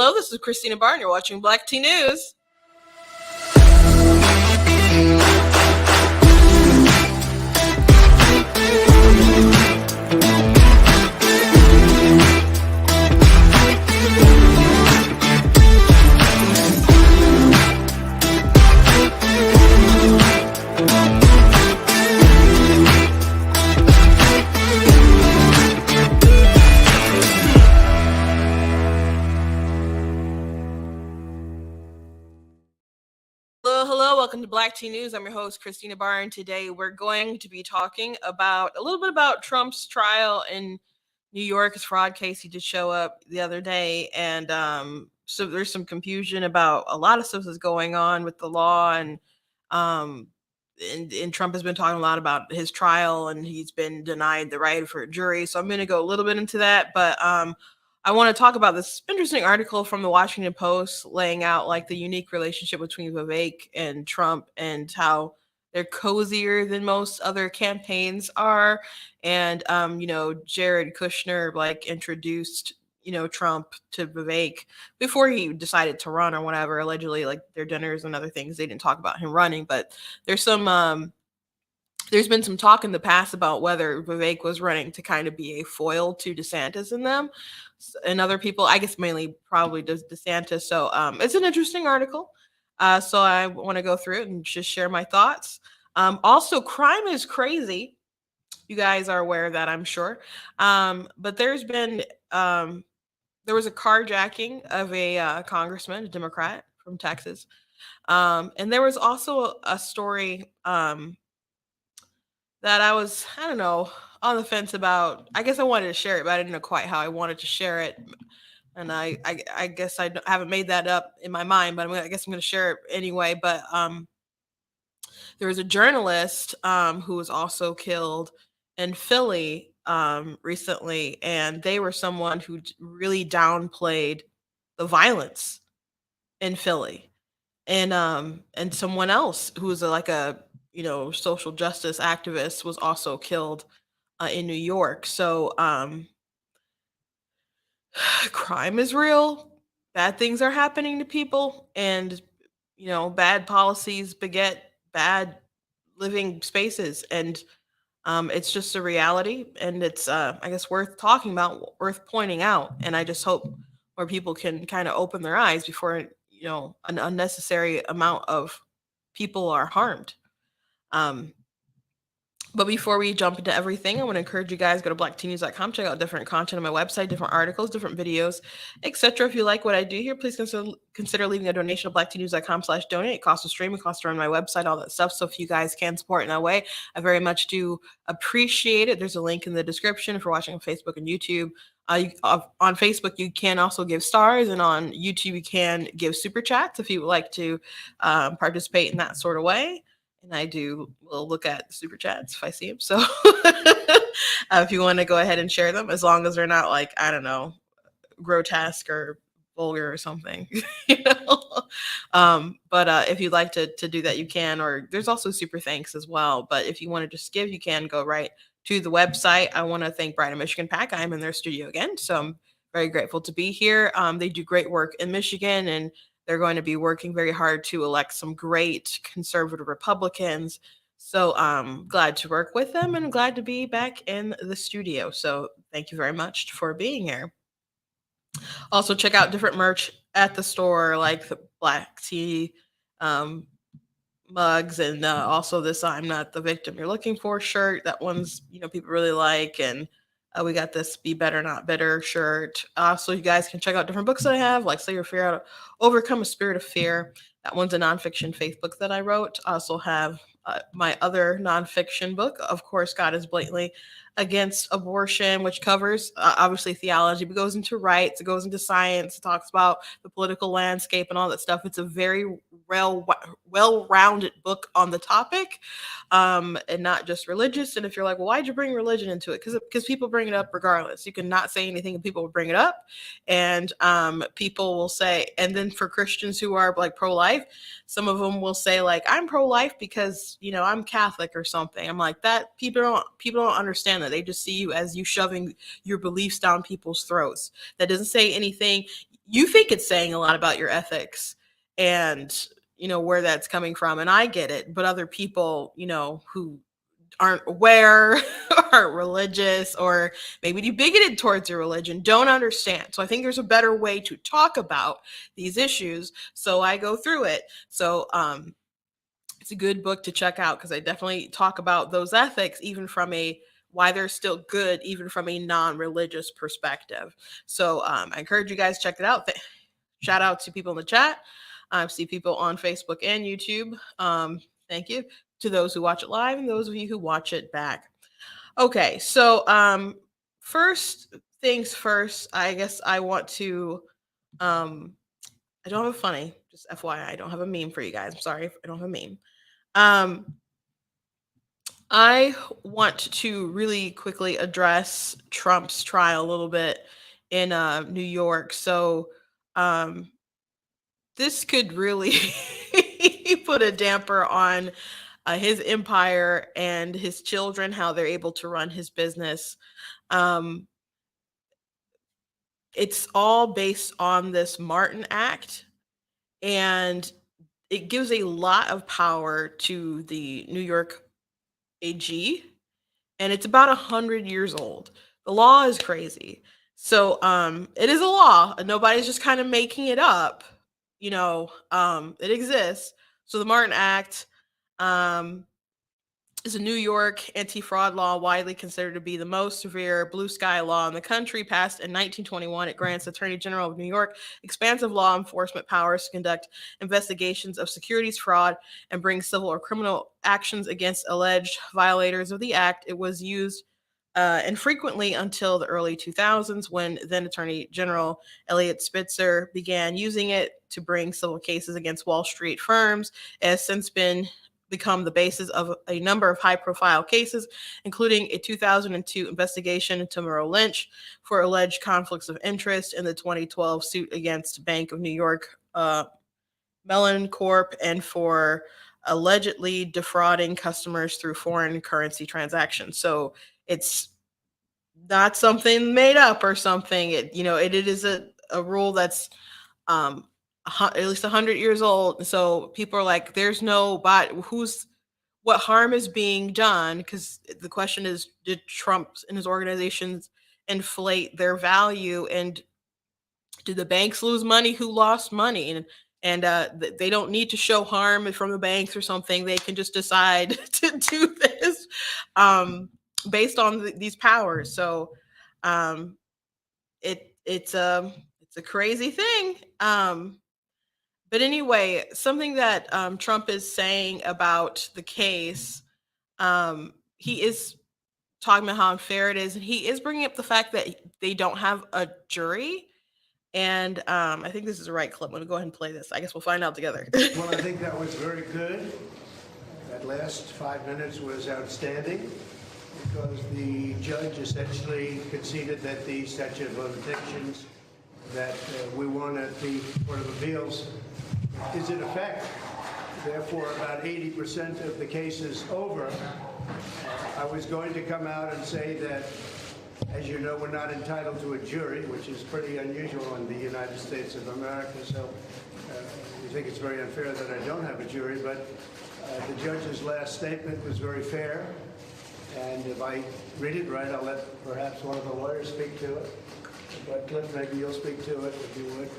Hello, this is Christina Barr. You're watching Black Tea News. Hello, welcome to Black Tea News. I'm your host, Christina Barr, and today we're going to be talking about a little bit about Trump's trial in New York, his fraud case. He did show up the other day, and so there's some confusion about a lot of stuff that's going on with the law, and Trump has been talking a lot about his trial, and he's been denied the right for a jury. So I'm going to go a little bit into that, but I want to talk about this interesting article from the Washington Post laying out like the unique relationship between Vivek and Trump and how they're cozier than most other campaigns are. And, Jared Kushner like introduced, Trump to Vivek before he decided to run or whatever, allegedly like their dinners and other things. They didn't talk about him running, but there's been some talk in the past about whether Vivek was running to kind of be a foil to DeSantis and them and other people, I guess mainly probably DeSantis. So it's an interesting article. So I want to go through it and just share my thoughts. Also, crime is crazy. You guys are aware of that, I'm sure. But there was a carjacking of a congressman, a Democrat from Texas. And there was also a story that I don't know, on the fence about. I guess I wanted to share it, but I didn't know quite how I wanted to share it. And I guess I haven't made that up in my mind, but I guess I'm going to share it anyway. But there was a journalist who was also killed in Philly recently, and they were someone who really downplayed the violence in Philly. And someone else who was like a social justice activist was also killed in New York. So crime is real. Bad things are happening to people, and bad policies beget bad living spaces, and it's just a reality, and it's I guess worth talking about, worth pointing out, and I just hope more people can kind of open their eyes before an unnecessary amount of people are harmed. But before we jump into everything, I want to encourage you guys, go to blacktnews.com, check out different content on my website, different articles, different videos, etc. If you like what I do here, please consider leaving a donation at blacktnews.com/donate. It costs to stream, it costs to run my website, all that stuff. So if you guys can support in that way, I very much do appreciate it. There's a link in the description if you're watching on Facebook and YouTube. On Facebook, you can also give stars, and on YouTube, you can give super chats if you would like to participate in that sort of way. And I will look at the super chats if I see them. So if you want to go ahead and share them, as long as they're not like, I don't know, grotesque or vulgar or something, But if you'd like to do that, you can. Or there's also super thanks as well. But if you want to just give, you can go right to the website. I want to thank Bright and Michigan PAC. I'm in their studio again, so I'm very grateful to be here. They do great work in Michigan, and they're going to be working very hard to elect some great conservative Republicans. So I'm glad to work with them and glad to be back in the studio. So thank you very much for being here. Also, check out different merch at the store, like the black tea mugs, and also this "I'm Not the Victim You're Looking For" shirt. That one's people really like, and we got this "Be Better Not Bitter" shirt. So you guys can check out different books that I have, like "Slay Your Fear, How to Overcome a Spirit of Fear." That one's a nonfiction faith book that I wrote. I also have my other nonfiction book, of course, God is Blatantly Against Abortion, which covers obviously theology, but goes into rights, it goes into science, it talks about the political landscape and all that stuff. It's a very well-rounded book on the topic, and not just religious. And if you're like, well, why'd you bring religion into it? Because people bring it up regardless. You can not say anything and people will bring it up, and people will say, and then for Christians who are like pro-life, some of them will say like, I'm pro-life because I'm Catholic or something. I'm like, that people don't understand that. They just see you as you shoving your beliefs down people's throats. That doesn't say anything. you think it's saying a lot about your ethics and where that's coming from, and I get it, but other people who aren't aware aren't religious, or maybe you bigoted towards your religion, don't understand. So I think there's a better way to talk about these issues, so I go through it. So it's a good book to check out because I definitely talk about those ethics, even from a why they're still good, even from a non-religious perspective. So I encourage you guys to check it out. Shout out to people in the chat. I see people on Facebook and YouTube. Thank you to those who watch it live and those of you who watch it back. Okay, so first things first, I guess I want to I don't have a funny, just FYI, I don't have a meme for you guys. I'm sorry if I don't have a meme. I want to really quickly address Trump's trial a little bit in New York. So um, this could really put a damper on his empire and his children, how they're able to run his business. Um, it's all based on this Martin Act, and it gives a lot of power to the New York AG, and it's about 100 years old. The law is crazy. So it is a law, and nobody's just kind of making it up. It exists. So the Martin Act um, is a New York anti-fraud law widely considered to be the most severe blue sky law in the country. Passed in 1921, it grants the Attorney General of New York expansive law enforcement powers to conduct investigations of securities fraud and bring civil or criminal actions against alleged violators of the act. It was used infrequently until the early 2000s, when then Attorney General Elliot Spitzer began using it to bring civil cases against Wall Street firms. It has since become the basis of a number of high-profile cases, including a 2002 investigation into Merrill Lynch for alleged conflicts of interest, in the 2012 suit against Bank of New York Mellon Corp, and for allegedly defrauding customers through foreign currency transactions. So it's not something made up or something. It is a rule that's at least 100 years old. So people are like, there's no but what harm is being done? Because the question is, did Trump and his organizations inflate their value, and did the banks lose money? Who lost money? And they don't need to show harm from the banks or something. They can just decide to do this based on these powers. So um, it's a crazy thing. But anyway, something that Trump is saying about the case, he is talking about how unfair it is, and he is bringing up the fact that they don't have a jury. And I think this is the right clip. I'm going to go ahead and play this. I guess we'll find out together. Well, I think that was very good. That last 5 minutes was outstanding, because the judge essentially conceded that the statute of limitations that we won at the Court of Appeals is in effect. Therefore, about 80% of the case is over. I was going to come out and say that, as you know, we're not entitled to a jury, which is pretty unusual in the United States of America. So we think it's very unfair that I don't have a jury. But the judge's last statement was very fair. And if I read it right, I'll let perhaps one of the lawyers speak to it. But Cliff, maybe you'll speak to it if you would.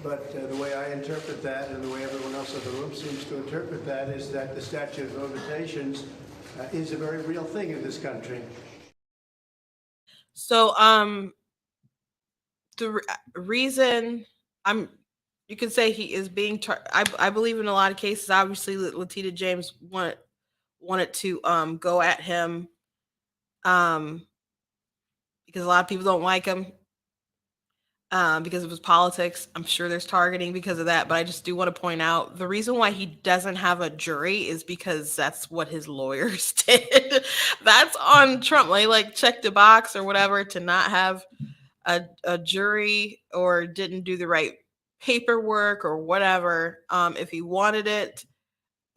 But the way I interpret that, and the way everyone else in the room seems to interpret that, is that the statute of limitations is a very real thing in this country. So the reason you could say he is being I believe in a lot of cases, obviously Letitia James wanted to go at him because a lot of people don't like him because of his politics. I'm sure there's targeting because of that, but I just do want to point out the reason why he doesn't have a jury is because that's what his lawyers did. That's on Trump. Like checked the box or whatever to not have a jury, or didn't do the right paperwork or whatever. If he wanted it,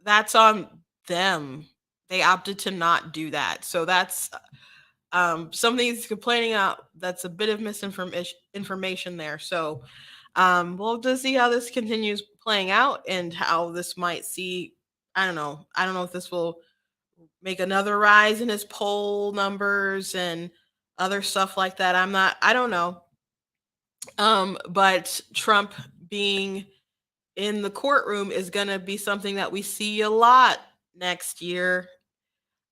that's on them. They opted to not do that. So that's something he's complaining about. That's a bit of misinformation there. So We'll just see how this continues playing out and how this might see. I don't know. I don't know if this will make another rise in his poll numbers and other stuff like that. I don't know. But Trump being in the courtroom is going to be something that we see a lot next year.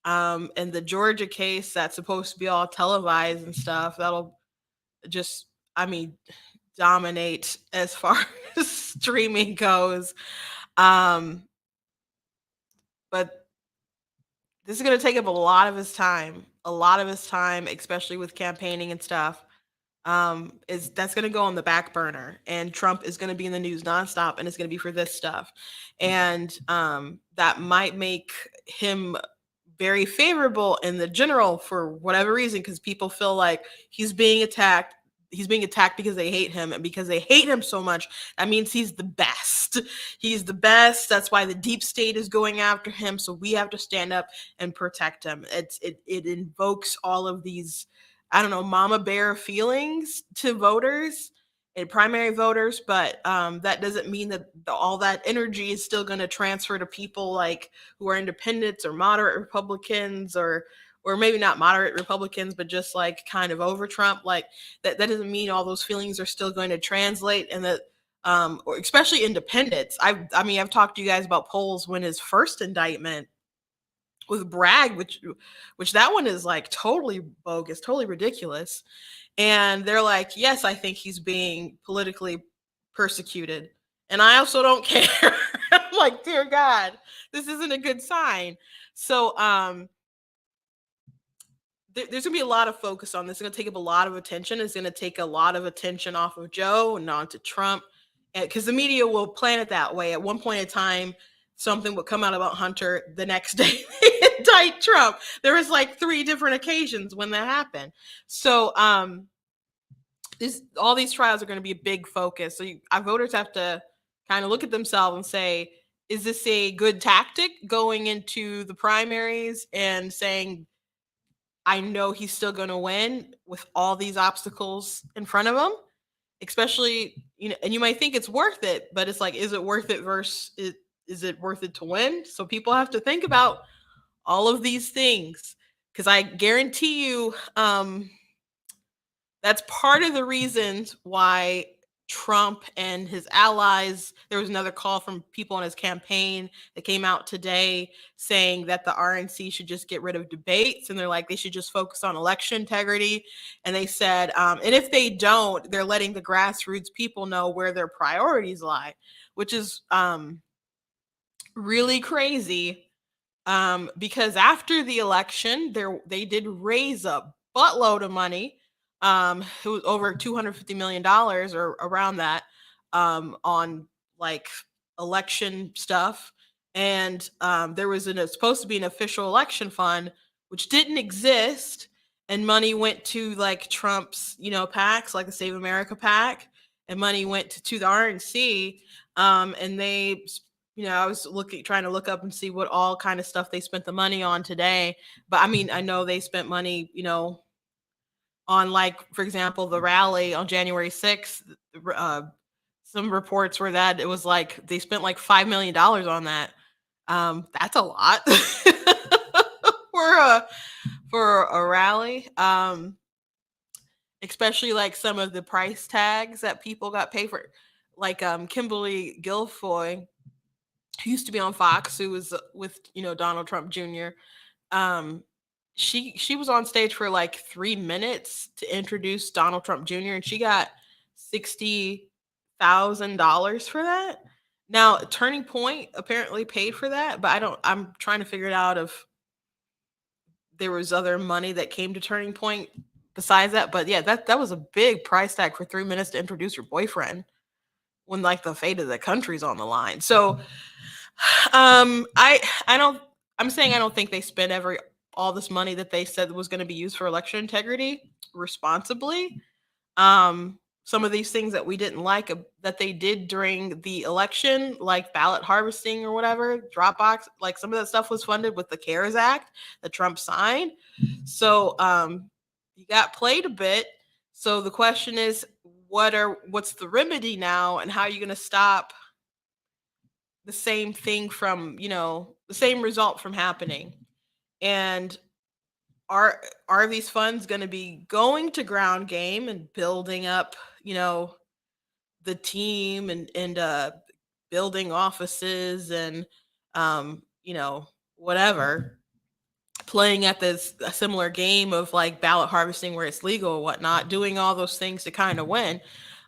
And the Georgia case that's supposed to be all televised and stuff, that'll just, I mean, dominate as far as streaming goes. Um, but this is going to take up a lot of his time, especially with campaigning and stuff. Is that's going to go on the back burner, and Trump is going to be in the news nonstop, and it's going to be for this stuff, and that might make him very favorable in the general for whatever reason, because people feel like he's being attacked. He's being attacked because they hate him, and because they hate him so much, that means he's the best. He's the best. That's why the deep state is going after him. So we have to stand up and protect him. It invokes all of these, I don't know, mama bear feelings to voters and primary voters, but that doesn't mean that all that energy is still going to transfer to people like who are independents or moderate Republicans, or maybe not moderate Republicans, but just like kind of over Trump. Like that doesn't mean all those feelings are still going to translate, and that or especially independents. I mean, I've talked to you guys about polls when his first indictment with Bragg, which that one is like totally bogus, totally ridiculous. And they're like, yes, I think he's being politically persecuted. And I also don't care. I'm like, dear God, this isn't a good sign. So there's gonna be a lot of focus on this. It's gonna take up a lot of attention. It's gonna take a lot of attention off of Joe and onto Trump, because the media will plan it that way. At one point in time, something would come out about Hunter. The next day, they indict Trump. There was like 3 different occasions when that happened. So all these trials are going to be a big focus. So our voters have to kind of look at themselves and say, is this a good tactic going into the primaries and saying, I know he's still going to win with all these obstacles in front of him, especially, and you might think it's worth it, but it's like, is it worth it versus is it worth it to win? So people have to think about all of these things, because I guarantee you, that's part of the reasons why Trump and his allies, there was another call from people on his campaign that came out today saying that the RNC should just get rid of debates, and they're like, they should just focus on election integrity. And they said, and if they don't, they're letting the grassroots people know where their priorities lie, which is really crazy. Because after the election, they did raise a buttload of money. It was over $250 million or around that, on like election stuff. And there was supposed to be an official election fund, which didn't exist. And money went to like Trump's, PACs, like the Save America PAC, and money went to the RNC. And they, I was trying to look up and see what all kind of stuff they spent the money on today. But I mean, I know they spent money, on, like, for example, the rally on January 6th. Some reports were that it was like they spent like $5 million on that. That's a lot for a rally. Especially like some of the price tags that people got paid for, like Kimberly Guilfoyle, who used to be on Fox, who was with Donald Trump Jr. She was on stage for like 3 minutes to introduce Donald Trump Jr. and she got $60,000 for that. Now, Turning Point apparently paid for that, but I'm trying to figure it out if there was other money that came to Turning Point besides that. But yeah, that was a big price tag for 3 minutes to introduce your boyfriend when like the fate of the country's on the line. So I'm saying I don't think they spent all this money that they said was going to be used for election integrity responsibly. Some of these things that we didn't like that they did during the election, like ballot harvesting or whatever, Dropbox, like some of that stuff was funded with the CARES Act that Trump signed. So he got played a bit. So the question is, what's the remedy now, and how are you going to stop the same thing from, the same result from happening? And are these funds going to be going to ground game and building up, you know, the team, and building offices, and whatever, playing at this a similar game of like ballot harvesting where it's legal or whatnot, doing all those things to kind of win?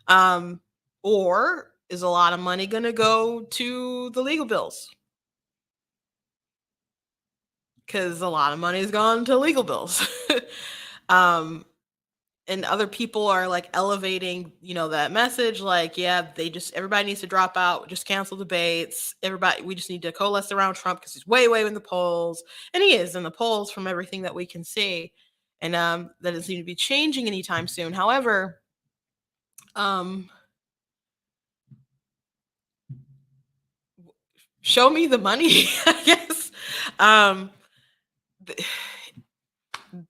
Um, or is a lot of money going to go to the legal bills? Because a lot of money has gone to legal bills. um, and other people are like elevating, that message, like, yeah, everybody needs to drop out, just cancel debates, everybody, we just need to coalesce around Trump because he's way in the polls, and he is in the polls from everything that we can see. And that doesn't seem to be changing anytime soon. However, um show me the money, I guess. um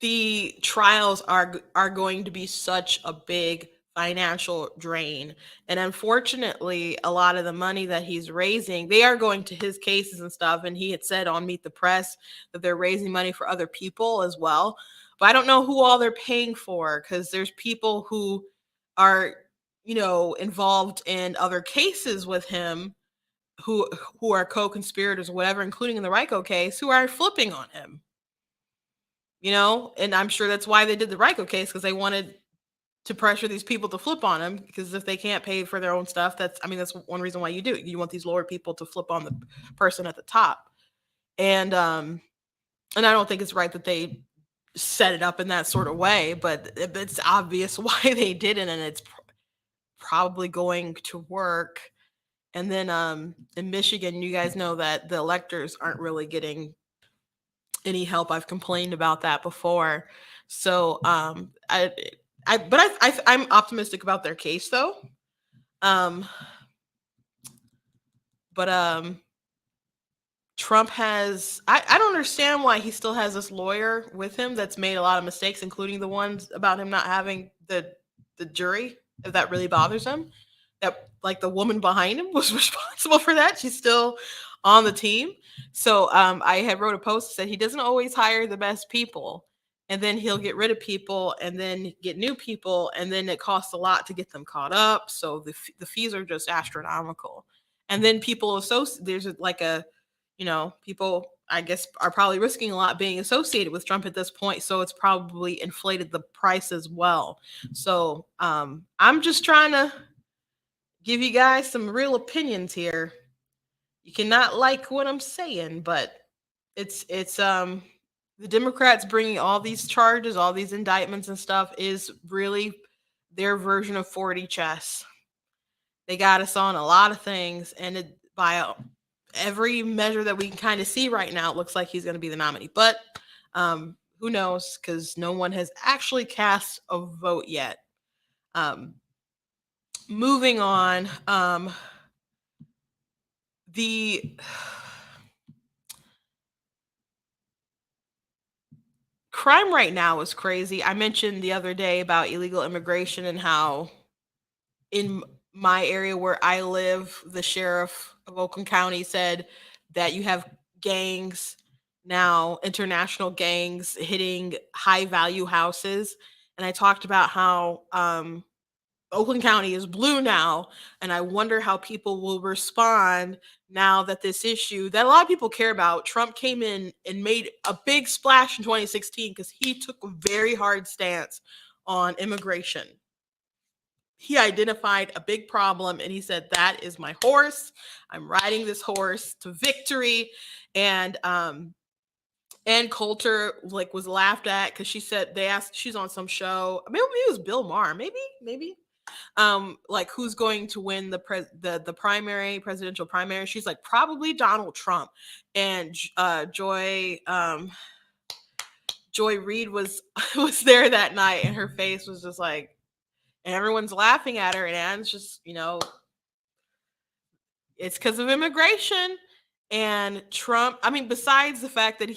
the trials are going to be such a big financial drain, and unfortunately a lot of the money that he's raising, they are going to his cases and stuff, and he had said on Meet the Press that they're raising money for other people as well. But I don't know who all they're paying for, because there's people who are, involved in other cases with him, who are co-conspirators or whatever, including in the Ryko case, who are flipping on him. And I'm sure that's why they did the Ryko case, because they wanted to pressure these people to flip on him, because if they can't pay for their own stuff, that's one reason why you do it. You want these lower people to flip on the person at the top. And I don't think it's right that they set it up in that sort of way, but it's obvious why they did it, and it's probably going to work. And then in Michigan, you guys know that the electors aren't really getting any help. I've complained about that before. So I'm optimistic about their case, though. Um but Trump has, I don't understand why he still has this lawyer with him that's made a lot of mistakes, including the ones about him not having the jury, if that really bothers him. That, like, the woman behind him was responsible for that. She's still on the team. So I had wrote a post that said he doesn't always hire the best people, and then he'll get rid of people and then get new people, and then it costs a lot to get them caught up. So the fees are just astronomical. And then people associate, there's like a, people, I guess, are probably risking a lot being associated with Trump at this point. So it's probably inflated the price as well. So I'm just trying to give you guys some real opinions here. You cannot like what I'm saying, but it's the Democrats bringing all these charges, all these indictments and stuff is really their version of 40 chess. They got us on a lot of things, and by every measure that we can kind of see right now, it looks like he's going to be the nominee. But who knows? Because no one has actually cast a vote yet. Moving on, the crime right now is crazy. I mentioned the other day about illegal immigration and how in my area where I live, the sheriff of Oakland County said that you have gangs now, international gangs hitting high value houses. And I talked about how Oakland County is blue now, and I wonder how people will respond now that this issue that a lot of people care about. Trump came in and made a big splash in 2016 because he took a very hard stance on immigration. He identified a big problem and he said, "That is my horse. I'm riding this horse to victory." And Ann Coulter like was laughed at because she said, they asked, she's on some show, maybe it was Bill Maher, maybe like, who's going to win the primary, presidential primary. She's like, probably Donald Trump. And Joy Reid was was there that night, and her face was just like, and everyone's laughing at her, and Ann's just, it's because of immigration. And Trump, I mean, besides the fact that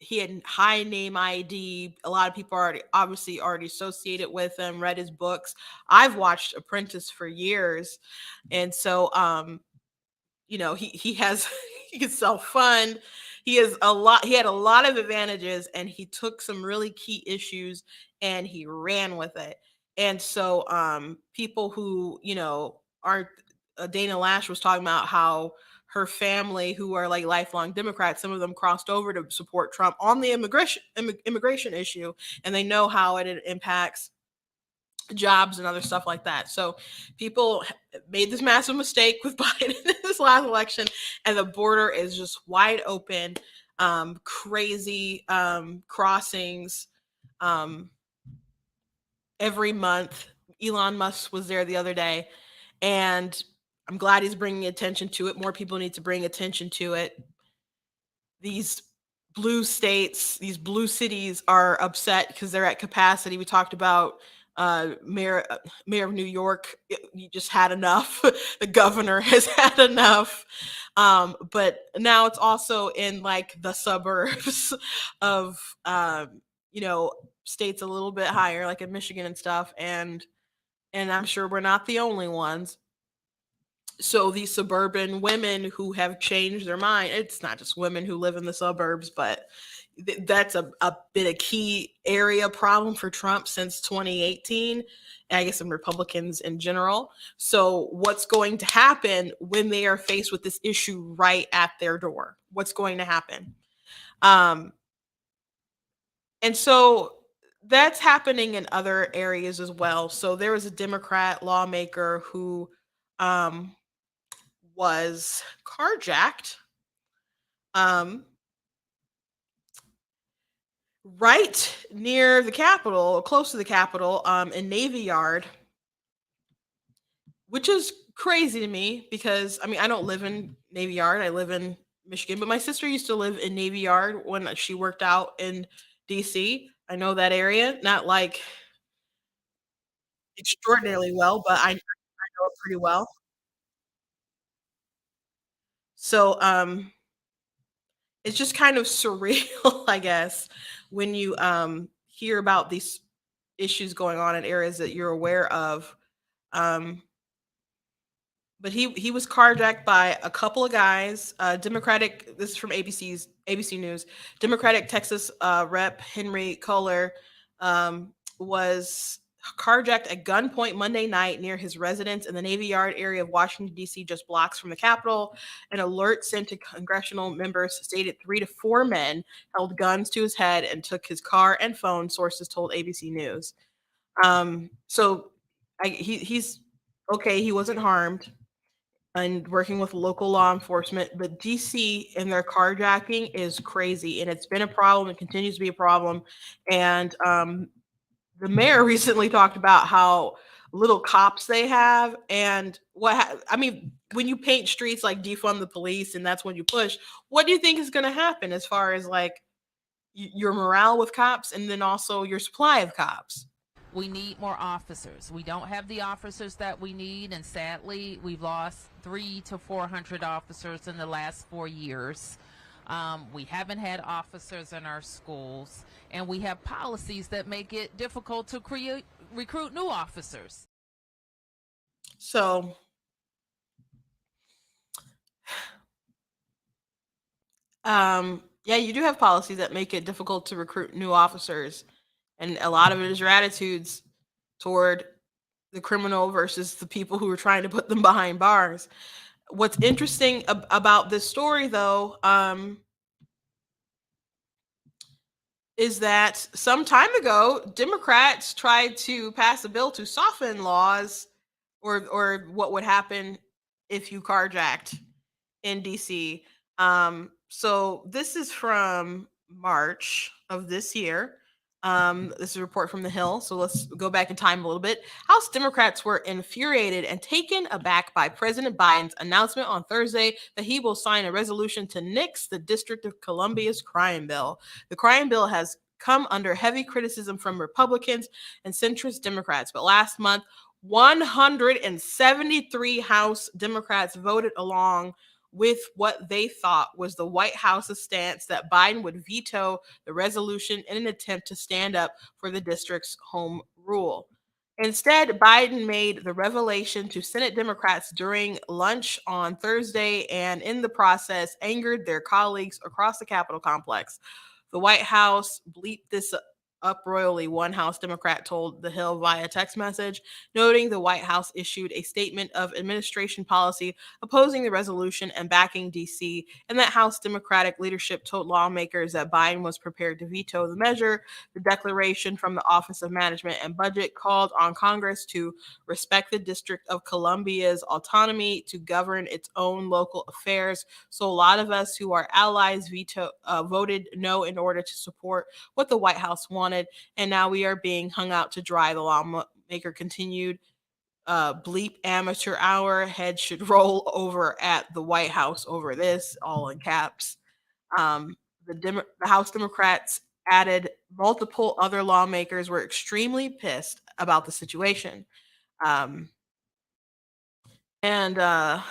he had high name ID. A lot of people already associated with him, read his books. I've watched Apprentice for years, and so he has he can self-fund. He had a lot of advantages, and he took some really key issues and he ran with it. And so people who, aren't Dana Lash was talking about how her family, who are like lifelong Democrats, some of them crossed over to support Trump on the immigration issue, and they know how it impacts jobs and other stuff like that. So people made this massive mistake with Biden in this last election, and the border is just wide open. Crazy crossings every month. Elon Musk was there the other day, and I'm glad he's bringing attention to it. More people need to bring attention to it. These blue states, these blue cities are upset because they're at capacity. We talked about mayor of New York. You just had enough. The governor has had enough. But now it's also in like the suburbs of states a little bit higher, like in Michigan and stuff. And I'm sure we're not the only ones. So these suburban women who have changed their mind, it's not just women who live in the suburbs, but that's been a key area problem for Trump since 2018, I guess, and Republicans in general. So what's going to happen when they are faced with this issue right at their door? What's going to happen? And so that's happening in other areas as well. So there was a Democrat lawmaker who um, was carjacked um, right near the Capitol, close to the Capitol, in Navy Yard, which is crazy to me because I mean I don't live in Navy Yard. I live in Michigan, but my sister used to live in Navy Yard when she worked out in DC. I know that area, not like extraordinarily well, but I know it pretty well. So it's just kind of surreal, I guess, when you hear about these issues going on in areas that you're aware of. Um, but he was carjacked by a couple of guys. Democratic. This is from ABC News. Democratic Texas Rep Henry Kohler was carjacked at gunpoint Monday night near his residence in the Navy Yard area of Washington D.C., just blocks from the Capitol. An alert sent to congressional members stated 3 to 4 men held guns to his head and took his car and phone. Sources told ABC News. So he's okay. He wasn't harmed and working with local law enforcement. But DC and their carjacking is crazy, and it's been a problem. It continues to be a problem. And the mayor recently talked about how little cops they have, and I mean, when you paint streets like defund the police, and that's when you push. What do you think is going to happen as far as like your morale with cops, and then also your supply of cops? We need more officers. We don't have the officers that we need, and sadly, we've lost 300 to 400 officers in the last 4 years. We haven't had officers in our schools, and we have policies that make it difficult to recruit new officers. So, yeah, you do have policies that make it difficult to recruit new officers, and a lot of it is your attitudes toward the criminal versus the people who are trying to put them behind bars. What's interesting about this story, though, is that some time ago, Democrats tried to pass a bill to soften laws or what would happen if you carjacked in DC. So this is from March of this year. This is a report from The Hill. So let's go back in time a little bit. House Democrats were infuriated and taken aback by President Biden's announcement on Thursday that he will sign a resolution to nix the District of Columbia's crime bill. The crime bill has come under heavy criticism from Republicans and centrist Democrats, but last month, 173 House Democrats voted along with what they thought was the White House's stance that Biden would veto the resolution in an attempt to stand up for the district's home rule. Instead, Biden made the revelation to Senate Democrats during lunch on Thursday and, in the process, angered their colleagues across the Capitol complex. The White House bleeped this up royally, one House Democrat told The Hill via text message, noting the White House issued a statement of administration policy opposing the resolution and backing D.C., and that House Democratic leadership told lawmakers that Biden was prepared to veto the measure. The declaration from the Office of Management and Budget called on Congress to respect the District of Columbia's autonomy to govern its own local affairs. So a lot of us who are allies voted no in order to support what the White House wanted, and now we are being hung out to dry. The lawmaker continued. Bleep amateur hour. Head should roll over at the White House over this, all in caps. The House Democrats added multiple other lawmakers were extremely pissed about the situation. And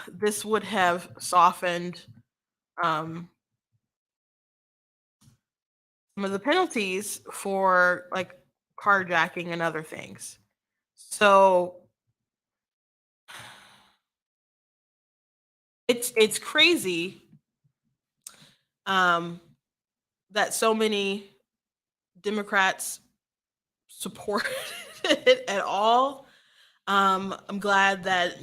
this would have softened some of the penalties for like carjacking and other things. So it's crazy that so many Democrats support it at all. I'm glad that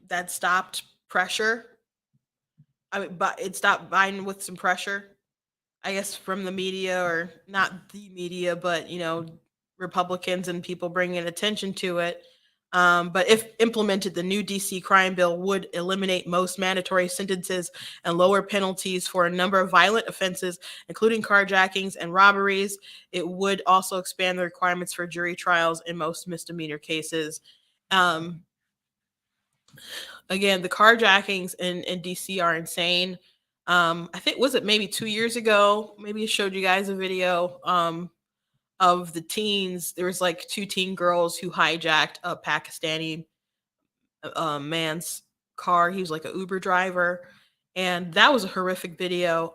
that stopped pressure. I mean, but it stopped Biden with some pressure, I guess, from the media, or not the media, but Republicans and people bringing attention to it. But if implemented, the new DC crime bill would eliminate most mandatory sentences and lower penalties for a number of violent offenses, including carjackings and robberies. It would also expand the requirements for jury trials in most misdemeanor cases. Again, the carjackings in DC are insane. I think, was it maybe 2 years ago? Maybe I showed you guys a video of the teens. There was like two teen girls who hijacked a Pakistani man's car. He was like an Uber driver, and that was a horrific video.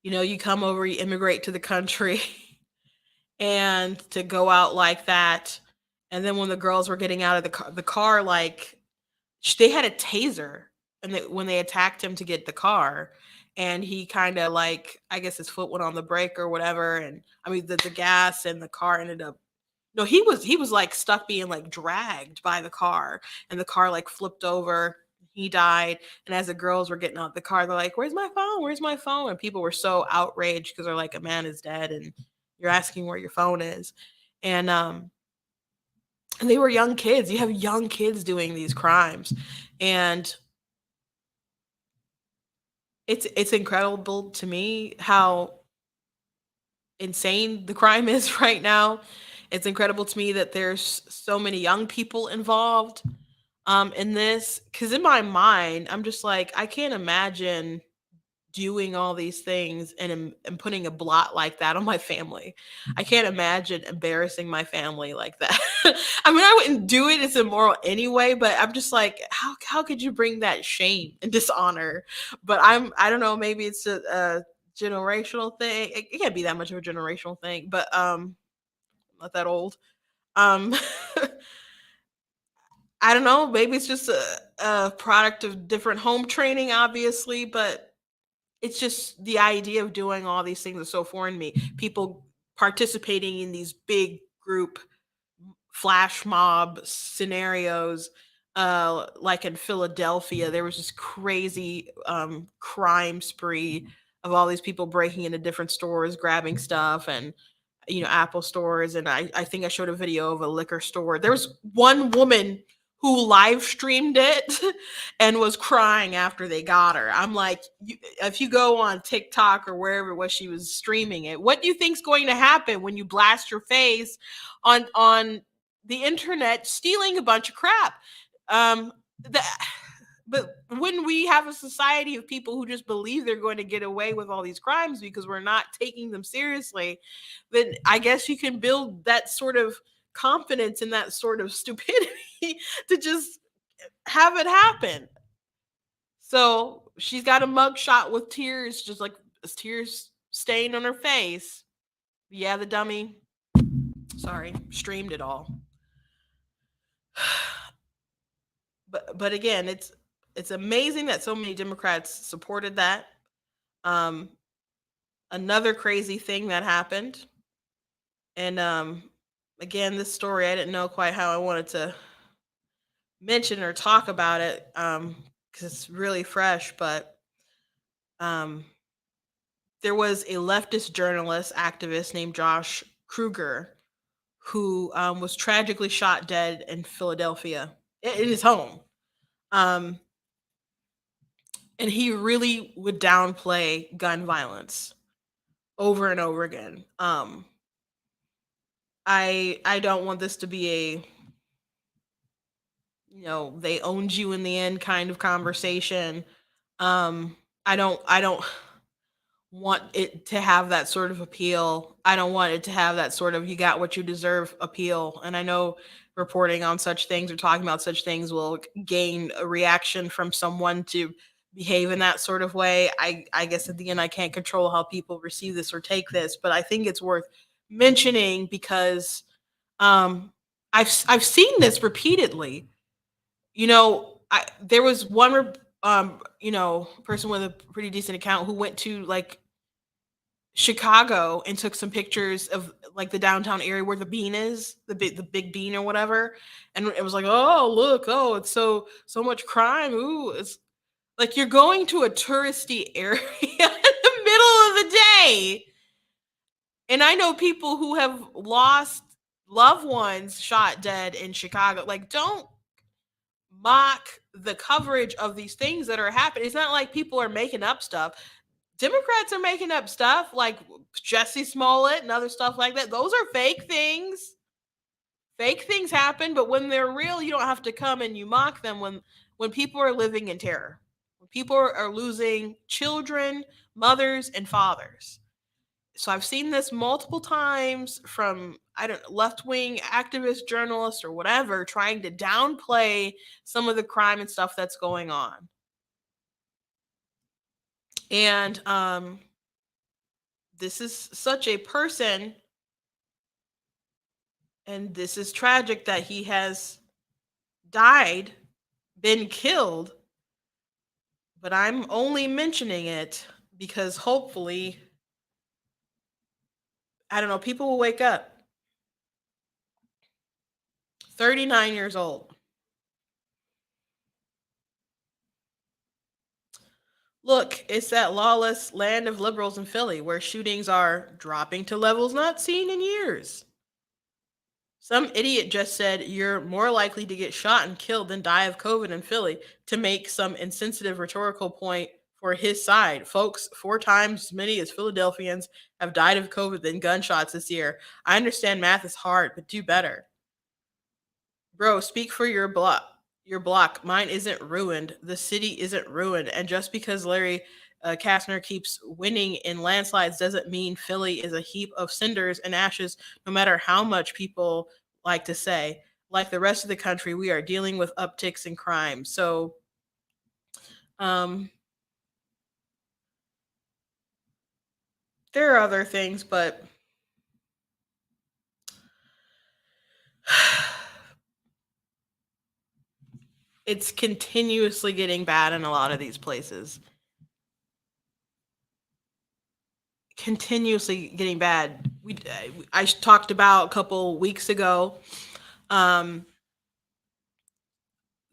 You come over, you immigrate to the country, and to go out like that. And then when the girls were getting out of the car, like they had a taser, and when they attacked him to get the car, and he kind of like, I guess his foot went on the brake or whatever, and I mean the gas, and the car ended up. No, he was like stuck being like dragged by the car, and the car like flipped over. He died, and as the girls were getting out the car, they're like, "Where's my phone? Where's my phone?" And people were so outraged because they're like, "A man is dead, and you're asking where your phone is," and they were young kids. You have young kids doing these crimes, and it's incredible to me how insane the crime is right now. It's incredible to me that there's so many young people involved in this, because in my mind, I'm just like, I can't imagine doing all these things and putting a blot like that on my family. I can't imagine embarrassing my family like that. I mean, I wouldn't do it. It's immoral anyway, but I'm just like, how could you bring that shame and dishonor? But I don't know, maybe it's a generational thing. It can't be that much of a generational thing, but not that old. Um I don't know, maybe it's just a product of different home training, obviously, but it's just the idea of doing all these things is so foreign to me. People participating in these big group flash mob scenarios, like in Philadelphia, there was this crazy crime spree of all these people breaking into different stores, grabbing stuff, and Apple stores. And I think I showed a video of a liquor store. There was one woman who live streamed it and was crying after they got her. I'm like, if you go on TikTok or wherever it was she was streaming it, what do you think's going to happen when you blast your face on the internet stealing a bunch of crap? But when we have a society of people who just believe they're going to get away with all these crimes because we're not taking them seriously, then I guess you can build that sort of confidence and that sort of stupidity to just have it happen. So she's got a mug shot with tears, just like tears stained on her face. Yeah, the dummy, sorry, streamed it all. But again, it's amazing that so many Democrats supported that. Um, Another crazy thing that happened, and again, this story I didn't know quite how I wanted to mention or talk about it, because it's really fresh. But um, there was a leftist journalist activist named Josh Kruger who was tragically shot dead in Philadelphia in his home. Um, and he really would downplay gun violence over and over again. I don't want this to be a, they owned you in the end kind of conversation. I don't want it to have that sort of appeal. I don't want it to have that sort of you got what you deserve appeal. And I know reporting on such things or talking about such things will gain a reaction from someone to behave in that sort of way. I guess at the end I can't control how people receive this or take this, but I think it's worth mentioning because um I've seen this repeatedly. There was one person with a pretty decent account who went to like Chicago and took some pictures of like the downtown area where the bean is, the big bean or whatever. And it was like, "Oh, look, oh, it's so much crime. Ooh, it's like you're going to a touristy area in the middle of the day." And I know people who have lost loved ones shot dead in Chicago. Like, don't mock the coverage of these things that are happening. It's not like people are making up stuff. Democrats are making up stuff like Jesse Smollett and other stuff like that. Those are fake things. Fake things happen, but when they're real, you don't have to come and you mock them when people are living in terror. When people are losing children, mothers, and fathers. So I've seen this multiple times from I don't left-wing activist journalists or whatever trying to downplay some of the crime and stuff that's going on. And this is such a person, and this is tragic that he has died, been killed, but I'm only mentioning it because hopefully, I don't know, people will wake up. 39 years old. Look, it's that lawless land of liberals in Philly where shootings are dropping to levels not seen in years. Some idiot just said you're more likely to get shot and killed than die of COVID in Philly to make some insensitive rhetorical point for his side. Folks, 4 times as many as Philadelphians have died of COVID than gunshots this year. I understand math is hard, but do better. Bro, speak for your block. Your block. Mine isn't ruined. The city isn't ruined. And just because Larry Kastner keeps winning in landslides doesn't mean Philly is a heap of cinders and ashes, no matter how much people like to say. Like the rest of the country, we are dealing with upticks in crime. So, um, there are other things, but it's continuously getting bad in a lot of these places. Continuously getting bad. I talked about a couple weeks ago. Um,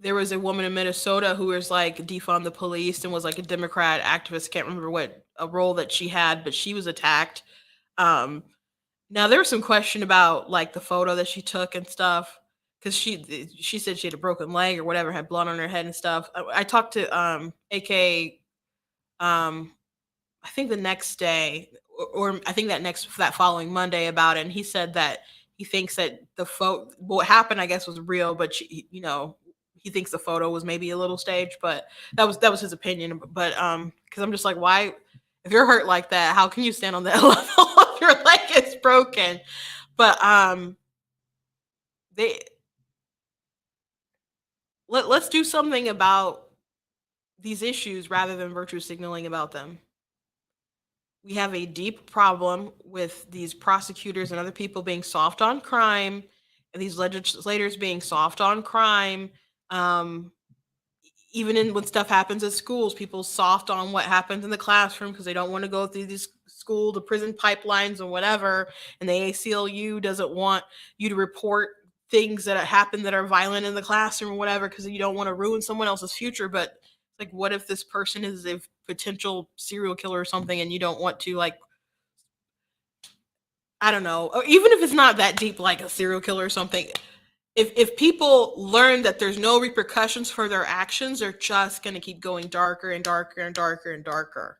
there was a woman in Minnesota who was like defund the police and was like a Democrat activist. Can't remember what a role that she had, but she was attacked. Um, Now there was some question about like the photo that she took and stuff because she said she had a broken leg or whatever, had blood on her head and stuff. I talked to AK um I think the next day or I think that following Monday about it, and he said that he thinks that the photo what happened I guess was real, but he thinks the photo was maybe a little staged, but that was his opinion. But because I'm just like, why if you're hurt like that, how can you stand on that level if your leg is broken? But they let's do something about these issues rather than virtue signaling about them. We have a deep problem with these prosecutors and other people being soft on crime, and these legislators being soft on crime. Um, Even in when stuff happens at schools, people soft on what happens in the classroom because they don't want to go through these school to prison pipelines or whatever. And the ACLU doesn't want you to report things that happen that are violent in the classroom or whatever because you don't want to ruin someone else's future. But like, what if this person is a potential serial killer or something, and you don't want to, like, I don't know, or even if it's not that deep, like a serial killer or something, if people learn that there's no repercussions for their actions, they're just going to keep going darker and darker and darker and darker.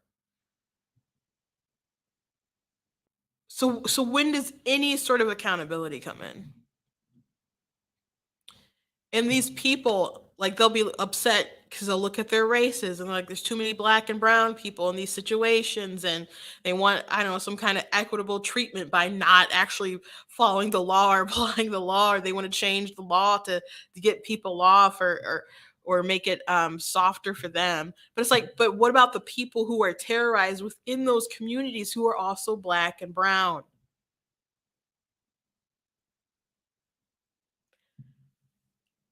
So when does any sort of accountability come in? And these people, like, they'll be upset because they'll look at their races and like there's too many black and brown people in these situations, and they want, I don't know, some kind of equitable treatment by not actually following the law or applying the law, or they want to change the law to get people off, or make it softer for them. But it's like, but what about the people who are terrorized within those communities who are also black and brown?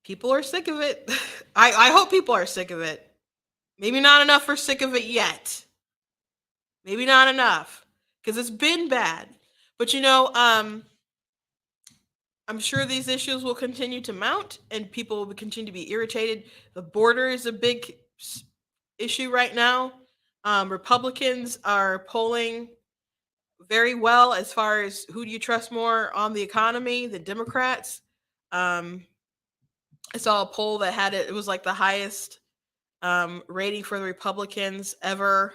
People are sick of it. I hope people are sick of it. Maybe not enough are sick of it yet. Maybe not enough because it's been bad. But I'm sure these issues will continue to mount and people will continue to be irritated. The border is a big issue right now. Republicans are polling very well as far as who do you trust more on the economy, the Democrats. Um, I saw a poll that had it was like the highest rating for the Republicans ever.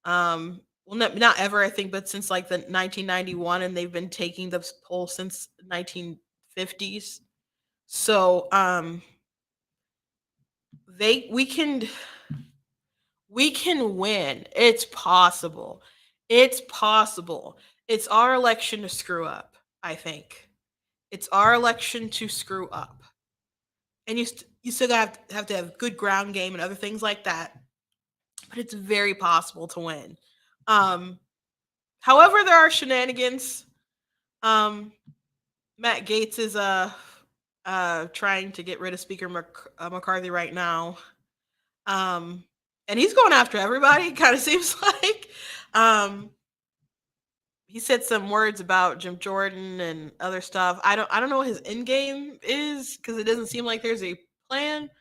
Well, not ever, I think, but since like the 1991, and they've been taking the poll since 1950s. So they we can win. It's possible. It's possible. It's our election to screw up, I think. It's our election to screw up. And you still have to have good ground game and other things like that, but it's very possible to win. Um However, there are shenanigans. Um Matt Gaetz is trying to get rid of Speaker McCarthy right now. Um and he's going after everybody, kind of seems like. Um he said some words about Jim Jordan and other stuff. I don't know what his end game is because it doesn't seem like there's a plan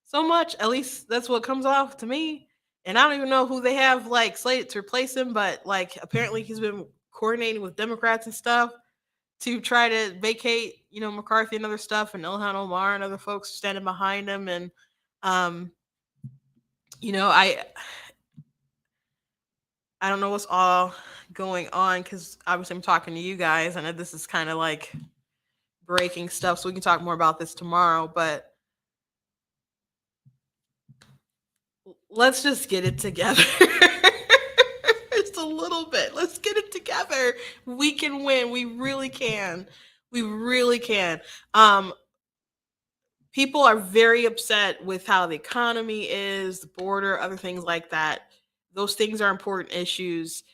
so much. At least that's what comes off to me. And I don't even know who they have like slated to replace him, but like apparently he's been coordinating with Democrats and stuff to try to vacate, McCarthy and other stuff, and Ilhan Omar and other folks standing behind him. And um, I don't know what's all going on because obviously I'm talking to you guys. I know this is kind of like breaking stuff, so we can talk more about this tomorrow. But let's just get it together. Just a little bit. Let's get it together. We can win. We really can. We really can. People are very upset with how the economy is, the border, other things like that. Those things are important issues.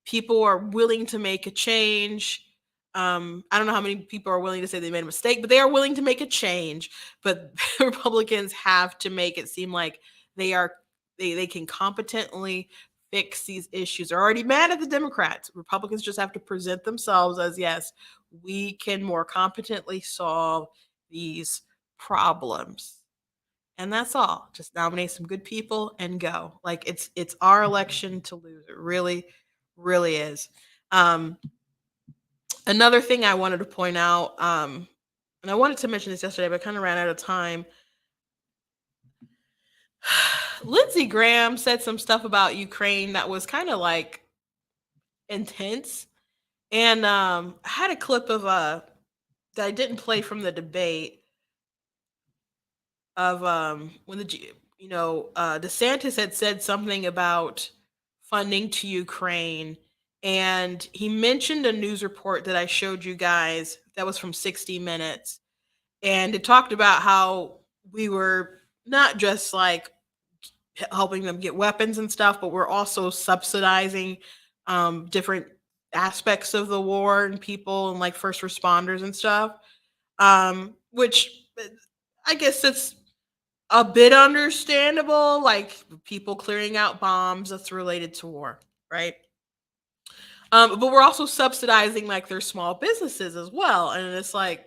People are willing to make a change. I don't know how many people are willing to say they made a mistake, but they are willing to make a change. But Republicans have to make it seem like they can competently fix these issues. They're already mad at the Democrats. Republicans just have to present themselves as, yes, we can more competently solve these problems. And that's all. Just nominate some good people and go. Like it's our election to lose. It really, really is. Um, Another thing I wanted to point out, and I wanted to mention this yesterday, but I kind of ran out of time. Lindsey Graham said some stuff about Ukraine that was kind of like intense. And I had a clip of that I didn't play from the debate of when DeSantis had said something about funding to Ukraine, and he mentioned a news report that I showed you guys that was from 60 Minutes, and it talked about how we were not just like helping them get weapons and stuff, but we're also subsidizing different aspects of the war and people and like first responders and stuff. Which I guess it's a bit understandable, like people clearing out bombs that's related to war, right? But we're also subsidizing like their small businesses as well, and it's like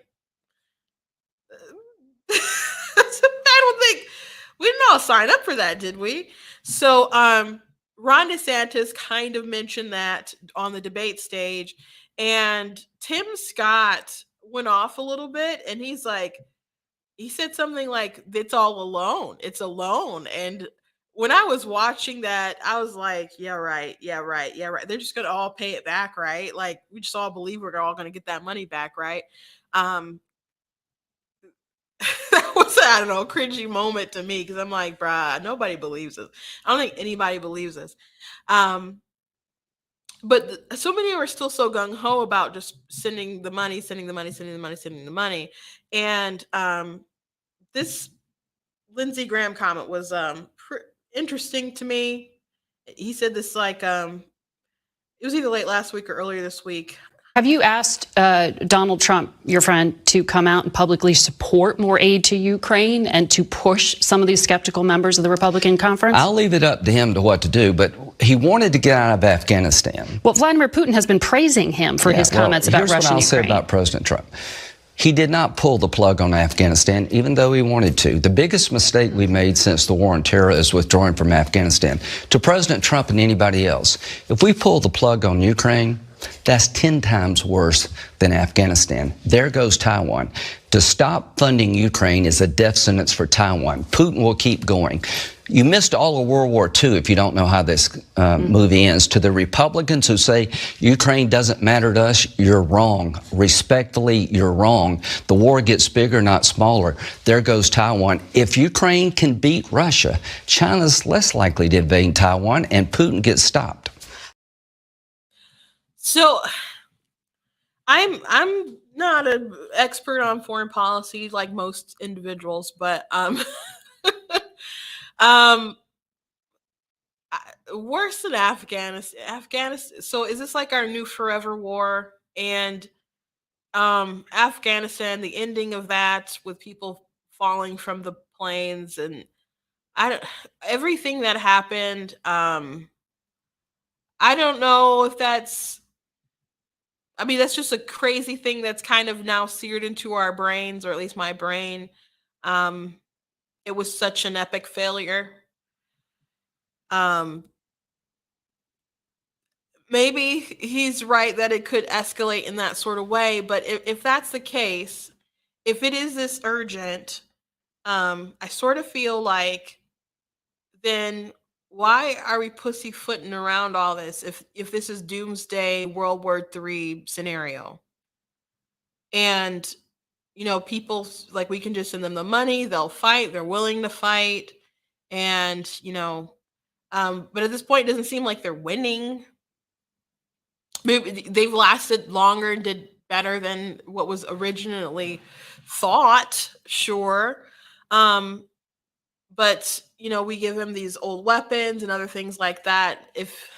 I don't think we didn't all sign up for that, did we? So Ron DeSantis kind of mentioned that on the debate stage, and Tim Scott went off a little bit, and he said something like, "It's all alone. It's alone." And when I was watching that, I was like, "Yeah, right. Yeah, right. Yeah, right. They're just gonna all pay it back, right? Like we just all believe we're all gonna get that money back, right?" Um, that was, I don't know, a cringy moment to me because I'm like, bruh, nobody believes this. I don't think anybody believes this. Um, but so many are still so gung ho about just sending the money, sending the money, sending the money, sending the money. And this Lindsey Graham comment was interesting to me. He said this like it was either late last week or earlier this week. Have you asked Donald Trump, your friend, to come out and publicly support more aid to Ukraine and to push some of these skeptical members of the Republican conference? I'll leave it up to him to what to do, but he wanted to get out of Afghanistan. Well, Vladimir Putin has been praising him for his comments about Russia and Ukraine. Here's what I'll say about President Trump. He did not pull the plug on Afghanistan, even though he wanted to. The biggest mistake we made since the war on terror is withdrawing from Afghanistan. To President Trump and anybody else, if we pull the plug on Ukraine, that's 10 times worse than Afghanistan. There goes Taiwan. To stop funding Ukraine is a death sentence for Taiwan. Putin will keep going. You missed all of World War II if you don't know how this movie ends. To the Republicans who say Ukraine doesn't matter to us, you're wrong. Respectfully, you're wrong. The war gets bigger, not smaller. There goes Taiwan. If Ukraine can beat Russia, China's less likely to invade Taiwan, and Putin gets stopped. So I'm not an expert on foreign policy like most individuals, but um worse than Afghanistan. So is this like our new forever war? And Afghanistan, the ending of that with people falling from the planes, and I don't everything that happened. I don't know if that's, I mean, that's just a crazy thing that's kind of now seared into our brains, or at least my brain. Um, it was such an epic failure. Um, Maybe he's right that it could escalate in that sort of way, but if that's the case, if it is this urgent, I sort of feel like then why are we pussyfooting around all this if this is doomsday World War III scenario? And people like we can just send them the money, they'll fight, they're willing to fight, and but at this point it doesn't seem like they're winning. Maybe they've lasted longer and did better than what was originally thought, sure. But we give them these old weapons and other things like that. If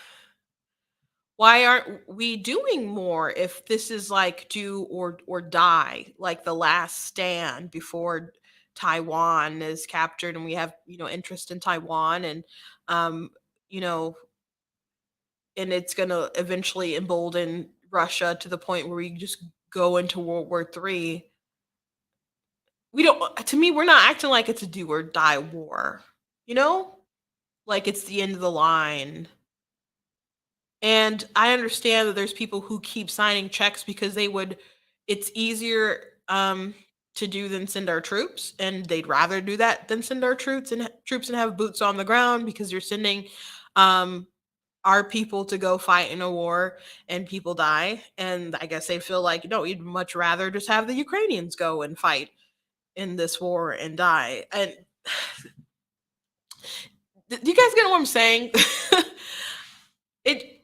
Why aren't we doing more if this is like do or die, like the last stand before Taiwan is captured and we have, interest in Taiwan, and um, you know, and it's gonna eventually embolden Russia to the point where we just go into World War III. We don't To me, we're not acting like it's a do or die war, you know? Like it's the end of the line. And I understand that there's people who keep signing checks because it's easier to do than send our troops, and they'd rather do that than send our troops and have boots on the ground, because you're sending um, our people to go fight in a war and people die. And I guess they feel like, no, you'd much rather just have the Ukrainians go and fight in this war and die. And do you guys get what I'm saying? it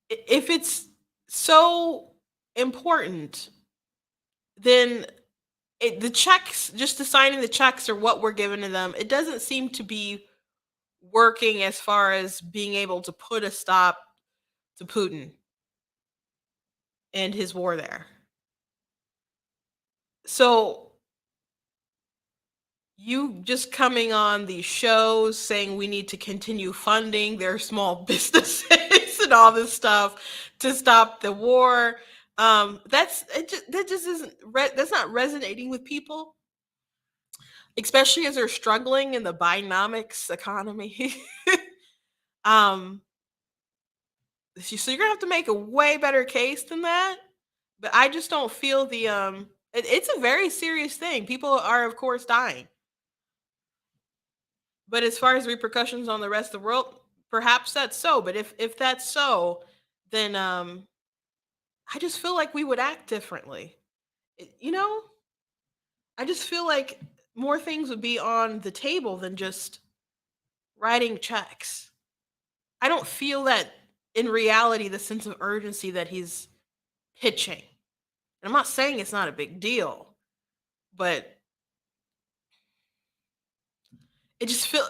If it's so important, then the checks, just assigning the checks or what we're giving to them, it doesn't seem to be working as far as being able to put a stop to Putin and his war there. So you just coming on these shows saying we need to continue funding their small businesses and all this stuff to stop the war. That just isn't that's not resonating with people, especially as they're struggling in the Bidenomics economy. um, so you're gonna have to make a way better case than that. But I just don't feel the it's a very serious thing. People are of course dying. But as far as repercussions on the rest of the world, perhaps that's so. But if that's so, then I just feel like we would act differently. You know, I just feel like more things would be on the table than just writing checks. I don't feel that in reality the sense of urgency that he's pitching. And I'm not saying it's not a big deal, but it just feel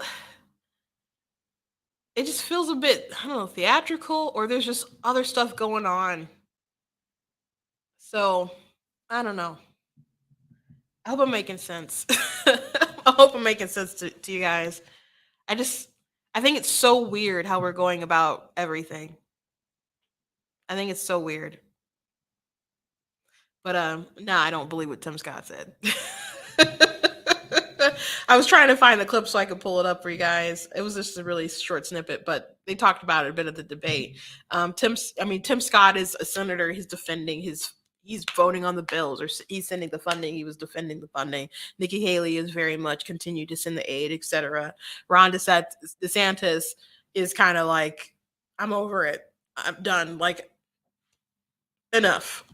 it just feels a bit, I don't know, theatrical, or there's just other stuff going on. So I don't know. I hope I'm making sense. I hope I'm making sense to you guys. I just I think it's so weird how we're going about everything. I think it's so weird. But no, I don't believe what Tim Scott said. I was trying to find the clip so I could pull it up for you guys. It was just a really short snippet, but they talked about it a bit at the debate. Tim Scott is a senator. He's defending he's voting on the bills, or he's sending the funding. He was defending the funding. Nikki Haley is very much continued to send the aid, etc. Ron DeSantis is kind of like, I'm over it. I'm done. Like, enough.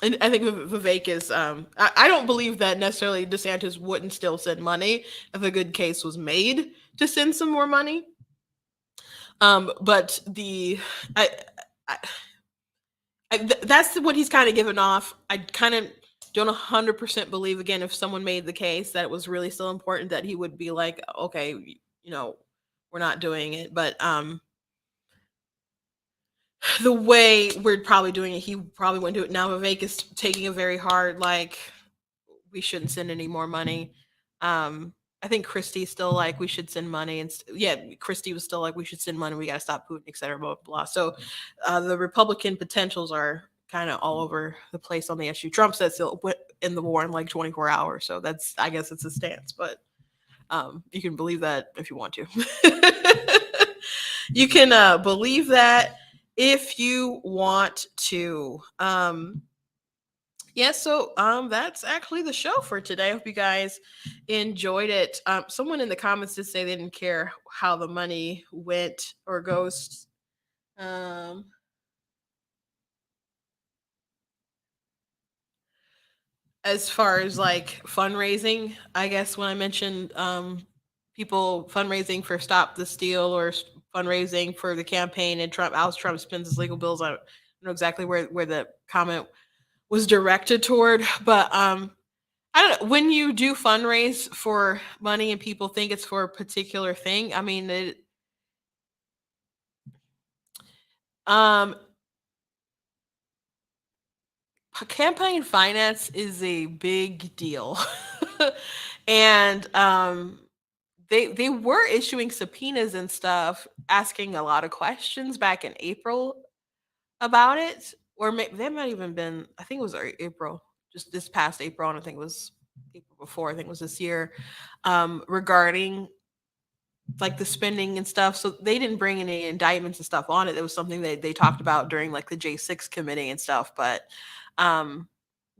And I think Vivek is. I don't believe that necessarily DeSantis wouldn't still send money if a good case was made to send some more money. But that's what he's kind of given off. I kind of don't 100% believe, again, if someone made the case that it was really still important, that he would be like, okay, we're not doing it. But the way we're probably doing it, he probably wouldn't do it. Now Vivek is taking a very hard, like, we shouldn't send any more money. I think Christie's still like, we should send money. And Christie was still like, we should send money. We got to stop Putin, et cetera, blah, blah, blah. So the Republican potentials are kind of all over the place on the issue. Trump says he'll end the war in like 24 hours. So I guess it's a stance, but you can believe that if you want to. You can believe that if you want to. So that's actually the show for today. I hope you guys enjoyed it. Someone in the comments did say they didn't care how the money went or goes. As far as like fundraising, I guess when I mentioned people fundraising for Stop the Steal or fundraising for the campaign, and Trump spends his legal bills, I don't know exactly where the comment was directed toward, but I don't know, when you do fundraise for money and people think it's for a particular thing, I mean, campaign finance is a big deal. And they were issuing subpoenas and stuff, asking a lot of questions back in April about it, or they might even been, I think it was April, just this past April, and I think it was April before, I think it was this year, regarding like the spending and stuff. So they didn't bring any indictments and stuff on it. It was something that they talked about during like the J6 committee and stuff. But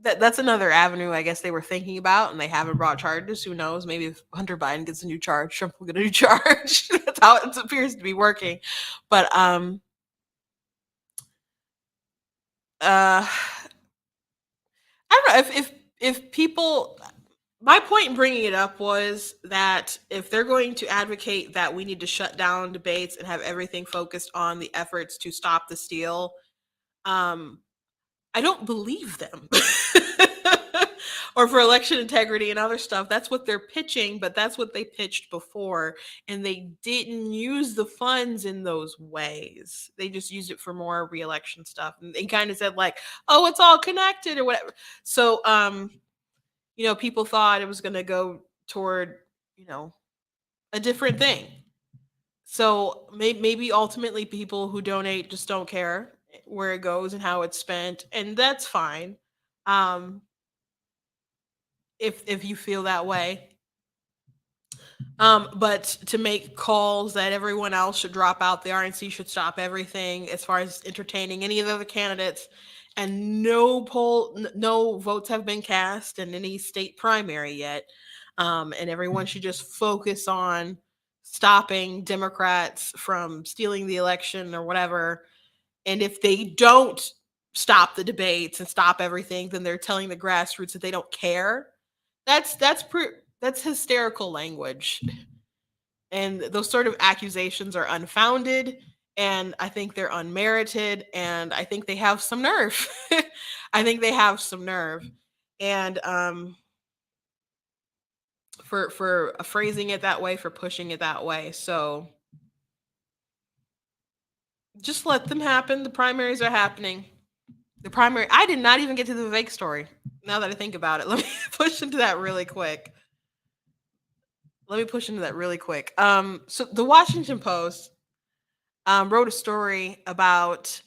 that's another avenue I guess they were thinking about, and they haven't brought charges. Who knows? Maybe if Hunter Biden gets a new charge, Trump will get a new charge. That's how it appears to be working. But I don't know if people. My point in bringing it up was that if they're going to advocate that we need to shut down debates and have everything focused on the efforts to stop the steal, I don't believe them. or for election integrity and other stuff. That's what they're pitching, but that's what they pitched before. And they didn't use the funds in those ways. They just used it for more reelection stuff. And they kind of said, like, oh, it's all connected or whatever. So, people thought it was going to go toward, a different thing. So maybe ultimately people who donate just don't care where it goes and how it's spent, and that's fine. Um, if you feel that way. But to make calls that everyone else should drop out, the RNC should stop everything as far as entertaining any of the other candidates, and no votes have been cast in any state primary yet. And everyone should just focus on stopping Democrats from stealing the election or whatever. And if they don't stop the debates and stop everything, then they're telling the grassroots that they don't care. That's hysterical language. And those sort of accusations are unfounded, and I think they're unmerited, and I think they have some nerve. I think they have some nerve. And for phrasing it that way, for pushing it that way. So just let them happen. The primaries are happening. I did not even get to the Vivek story. Now that I think about it, let me push into that really quick. So the Washington Post wrote a story about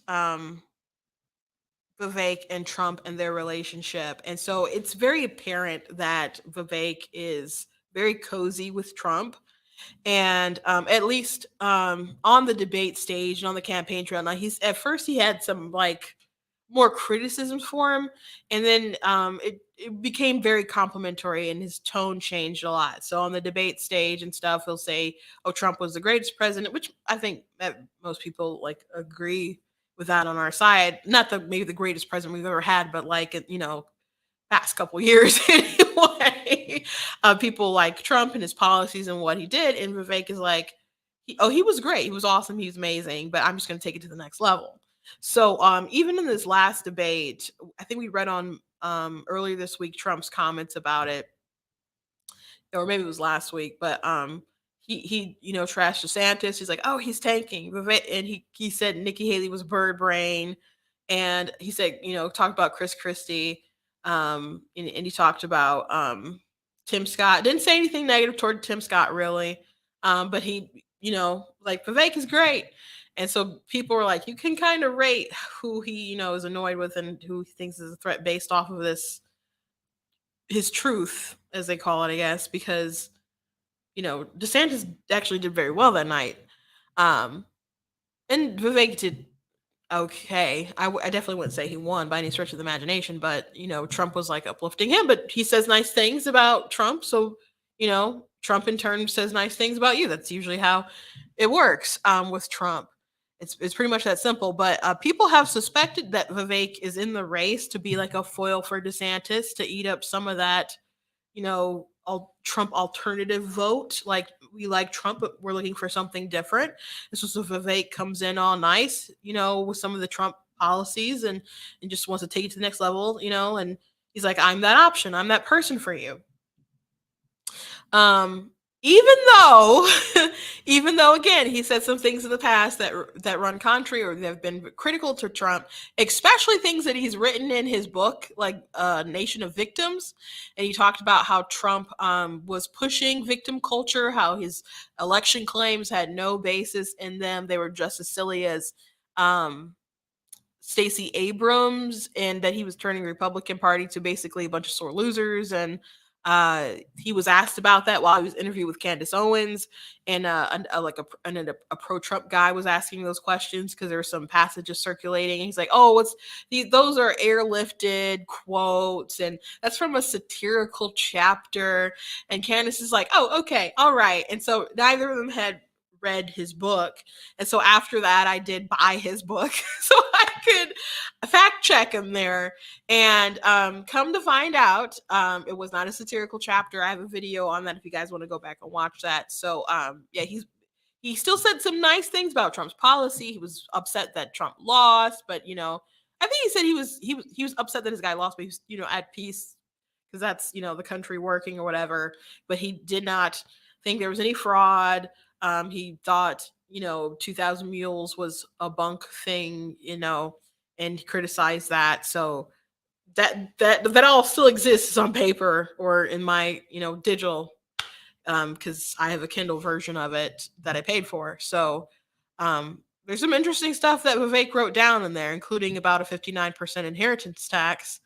Vivek and Trump and their relationship. And so it's very apparent that Vivek is very cozy with Trump. And at least on the debate stage and on the campaign trail, now at first he had some like more criticisms for him, and then it became very complimentary and his tone changed a lot. So on the debate stage and stuff, he'll say, oh, Trump was the greatest president, which I think that most people like agree with that on our side. Not maybe the greatest president we've ever had, but like, past couple years anyway. People like Trump and his policies and what he did, and Vivek is like, he was great, he was awesome, he was amazing, but I'm just going to take it to the next level. So even in this last debate, I think we read on earlier this week Trump's comments about it, or maybe it was last week, but he trashed DeSantis. He's like, oh, he's tanking, and he said Nikki Haley was bird brain, and he said, talked about Chris Christie, and he talked about Tim Scott. Didn't say anything negative toward Tim Scott really, but he, like, Vivek is great. And so people were like, you can kind of rate who he, is annoyed with and who he thinks is a threat based off of his truth, as they call it, I guess, because, DeSantis actually did very well that night. And Vivek did okay. I definitely wouldn't say he won by any stretch of the imagination, but, Trump was like uplifting him, but he says nice things about Trump. So, Trump in turn says nice things about you. That's usually how it works with Trump. It's pretty much that simple. But people have suspected that Vivek is in the race to be like a foil for DeSantis, to eat up some of that, Trump alternative vote. Like, we like Trump, but we're looking for something different. And so Vivek comes in all nice, with some of the Trump policies and just wants to take it to the next level, and he's like, I'm that option. I'm that person for you. Even though again he said some things in the past that run contrary or that have been critical to Trump, especially things that he's written in his book, like Nation of Victims, and he talked about how Trump was pushing victim culture, how his election claims had no basis in them, they were just as silly as Stacey Abrams, and that he was turning the Republican Party to basically a bunch of sore losers. And he was asked about that while he was interviewed with Candace Owens, and a pro-Trump guy was asking those questions because there were some passages circulating. And he's like, "Oh, those are airlifted quotes, and that's from a satirical chapter." And Candace is like, "Oh, okay, all right." And so neither of them had read his book, and so after that I did buy his book so I could fact check him there. And come to find out, it was not a satirical chapter. I have a video on that if you guys want to go back and watch that. So yeah, he still said some nice things about Trump's policy. He was upset that Trump lost, but I think he said he was upset that his guy lost, but he was at peace because that's, the country working or whatever. But he did not think there was any fraud. He thought, 2,000 mules was a bunk thing, and he criticized that. So that all still exists on paper or in my, digital, because I have a Kindle version of it that I paid for. So there's some interesting stuff that Vivek wrote down in there, including about a 59% inheritance tax,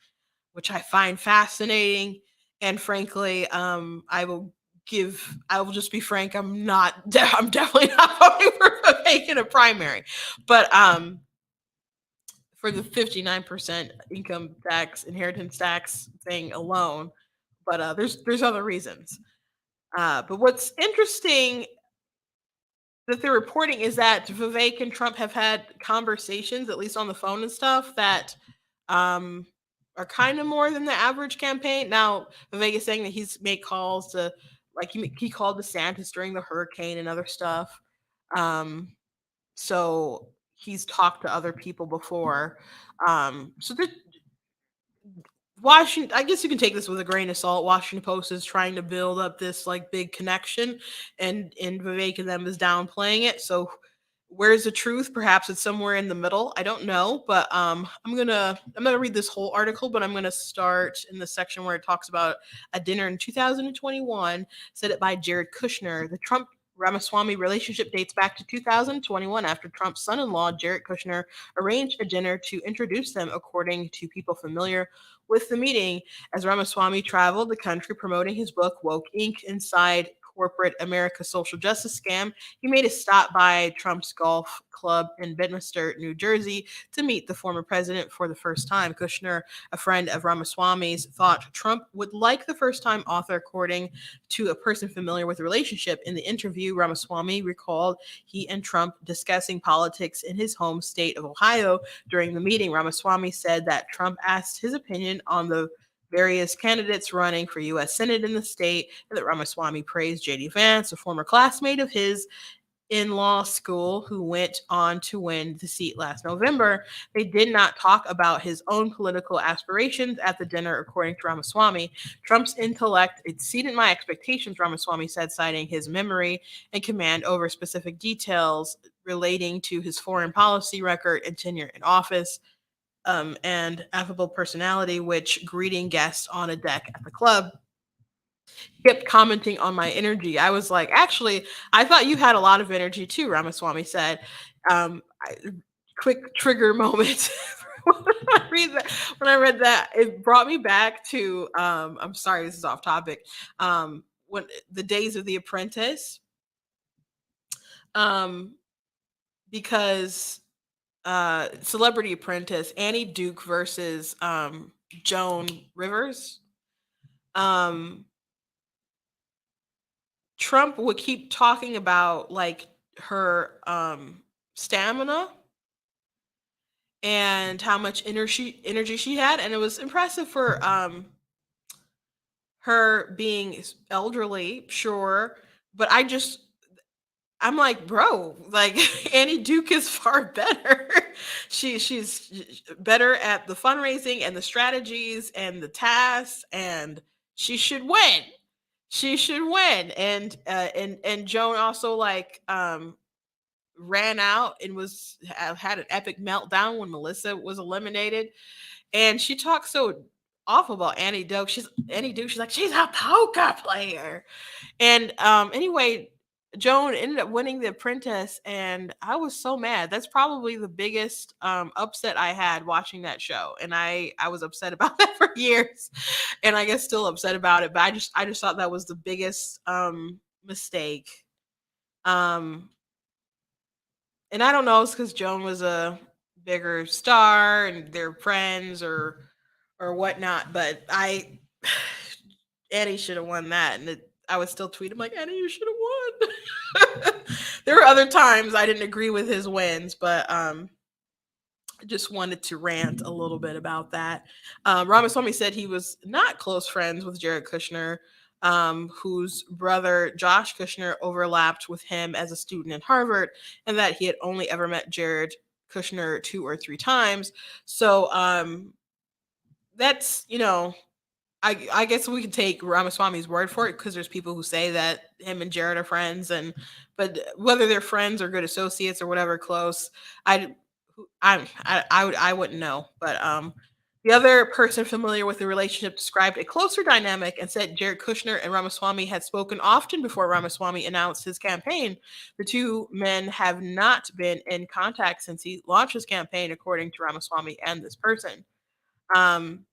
which I find fascinating. And frankly, I will just be frank, I'm definitely not voting for Vivek in a primary. But for the 59% income tax, inheritance tax thing alone. But there's other reasons. But what's interesting that they're reporting is that Vivek and Trump have had conversations, at least on the phone and stuff, that um, are kind of more than the average campaign. Now, Vivek is saying that he's made calls to, like, he called DeSantis during the hurricane and other stuff. Um, so he's talked to other people before. So Washington, I guess you can take this with a grain of salt. Washington Post is trying to build up this like big connection, and Vivek and them is downplaying it. So where's the truth? Perhaps it's somewhere in the middle. I don't know, but I'm gonna read this whole article, but I'm gonna start in the section where it talks about a dinner in 2021, said it by Jared Kushner. The Trump Ramaswamy relationship dates back to 2021 after Trump's son-in-law Jared Kushner arranged a dinner to introduce them, according to people familiar with the meeting. As Ramaswamy traveled the country promoting his book, Woke Inc. Inside Corporate America's Social Justice Scam, he made a stop by Trump's golf club in Bedminster, New Jersey, to meet the former president for the first time. Kushner, a friend of Ramaswamy's, thought Trump would like the first time author, according to a person familiar with the relationship. In the interview, Ramaswamy recalled he and Trump discussing politics in his home state of Ohio. During the meeting, Ramaswamy said that Trump asked his opinion on the various candidates running for U.S. Senate in the state, and that Ramaswamy praised J.D. Vance, a former classmate of his in law school who went on to win the seat last November. They did not talk about his own political aspirations at the dinner, according to Ramaswamy. Trump's intellect exceeded my expectations, Ramaswamy said, citing his memory and command over specific details relating to his foreign policy record and tenure in office. And affable personality, which greeting guests on a deck at the club. He kept commenting on my energy. I was like, actually, I thought you had a lot of energy too, Ramaswamy said. Quick trigger moment. When I read that, it brought me back to, I'm sorry, this is off topic. When the days of The Apprentice, because Celebrity Apprentice, Annie Duke versus Joan Rivers. Trump would keep talking about like her stamina and how much energy she had, and it was impressive for her being elderly, sure, but I'm like, bro, like Annie Duke is far better. She's better at the fundraising and the strategies and the tasks, and she should win. She should win. And Joan also like ran out and had an epic meltdown when Melissa was eliminated. And she talks so awful about Annie Duke. She's like, she's a poker player. And anyway, Joan ended up winning The Apprentice, and I was so mad. That's probably the biggest upset I had watching that show, and I was upset about that for years, and I guess still upset about it. But I just thought that was the biggest mistake. Um, and I don't know, it's because Joan was a bigger star and they're friends or whatnot, but Annie should have won that, and I would still tweet him like, Annie, you should have won. There were other times I didn't agree with his wins, but I just wanted to rant a little bit about that. Ramaswamy said he was not close friends with Jared Kushner, whose brother Josh Kushner overlapped with him as a student at Harvard, and that he had only ever met Jared Kushner 2 or 3 times. So that's I guess we can take Ramaswamy's word for it because there's people who say that him and Jared are friends, and but whether they're friends or good associates or whatever, close, I I wouldn't know. But the other person familiar with the relationship described a closer dynamic and said Jared Kushner and Ramaswamy had spoken often before Ramaswamy announced his campaign. The two men have not been in contact since he launched his campaign, according to Ramaswamy and this person. Um,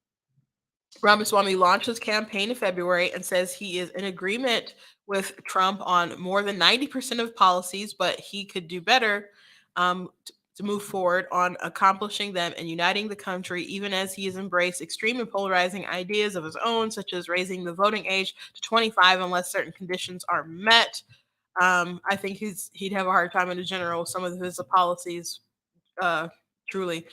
Ramaswamy launched his campaign in February and says he is in agreement with Trump on more than 90% of policies, but he could do better to move forward on accomplishing them and uniting the country, even as he has embraced extreme and polarizing ideas of his own, such as raising the voting age to 25 unless certain conditions are met. I think he'd have a hard time in general with some of his policies, uh, truly.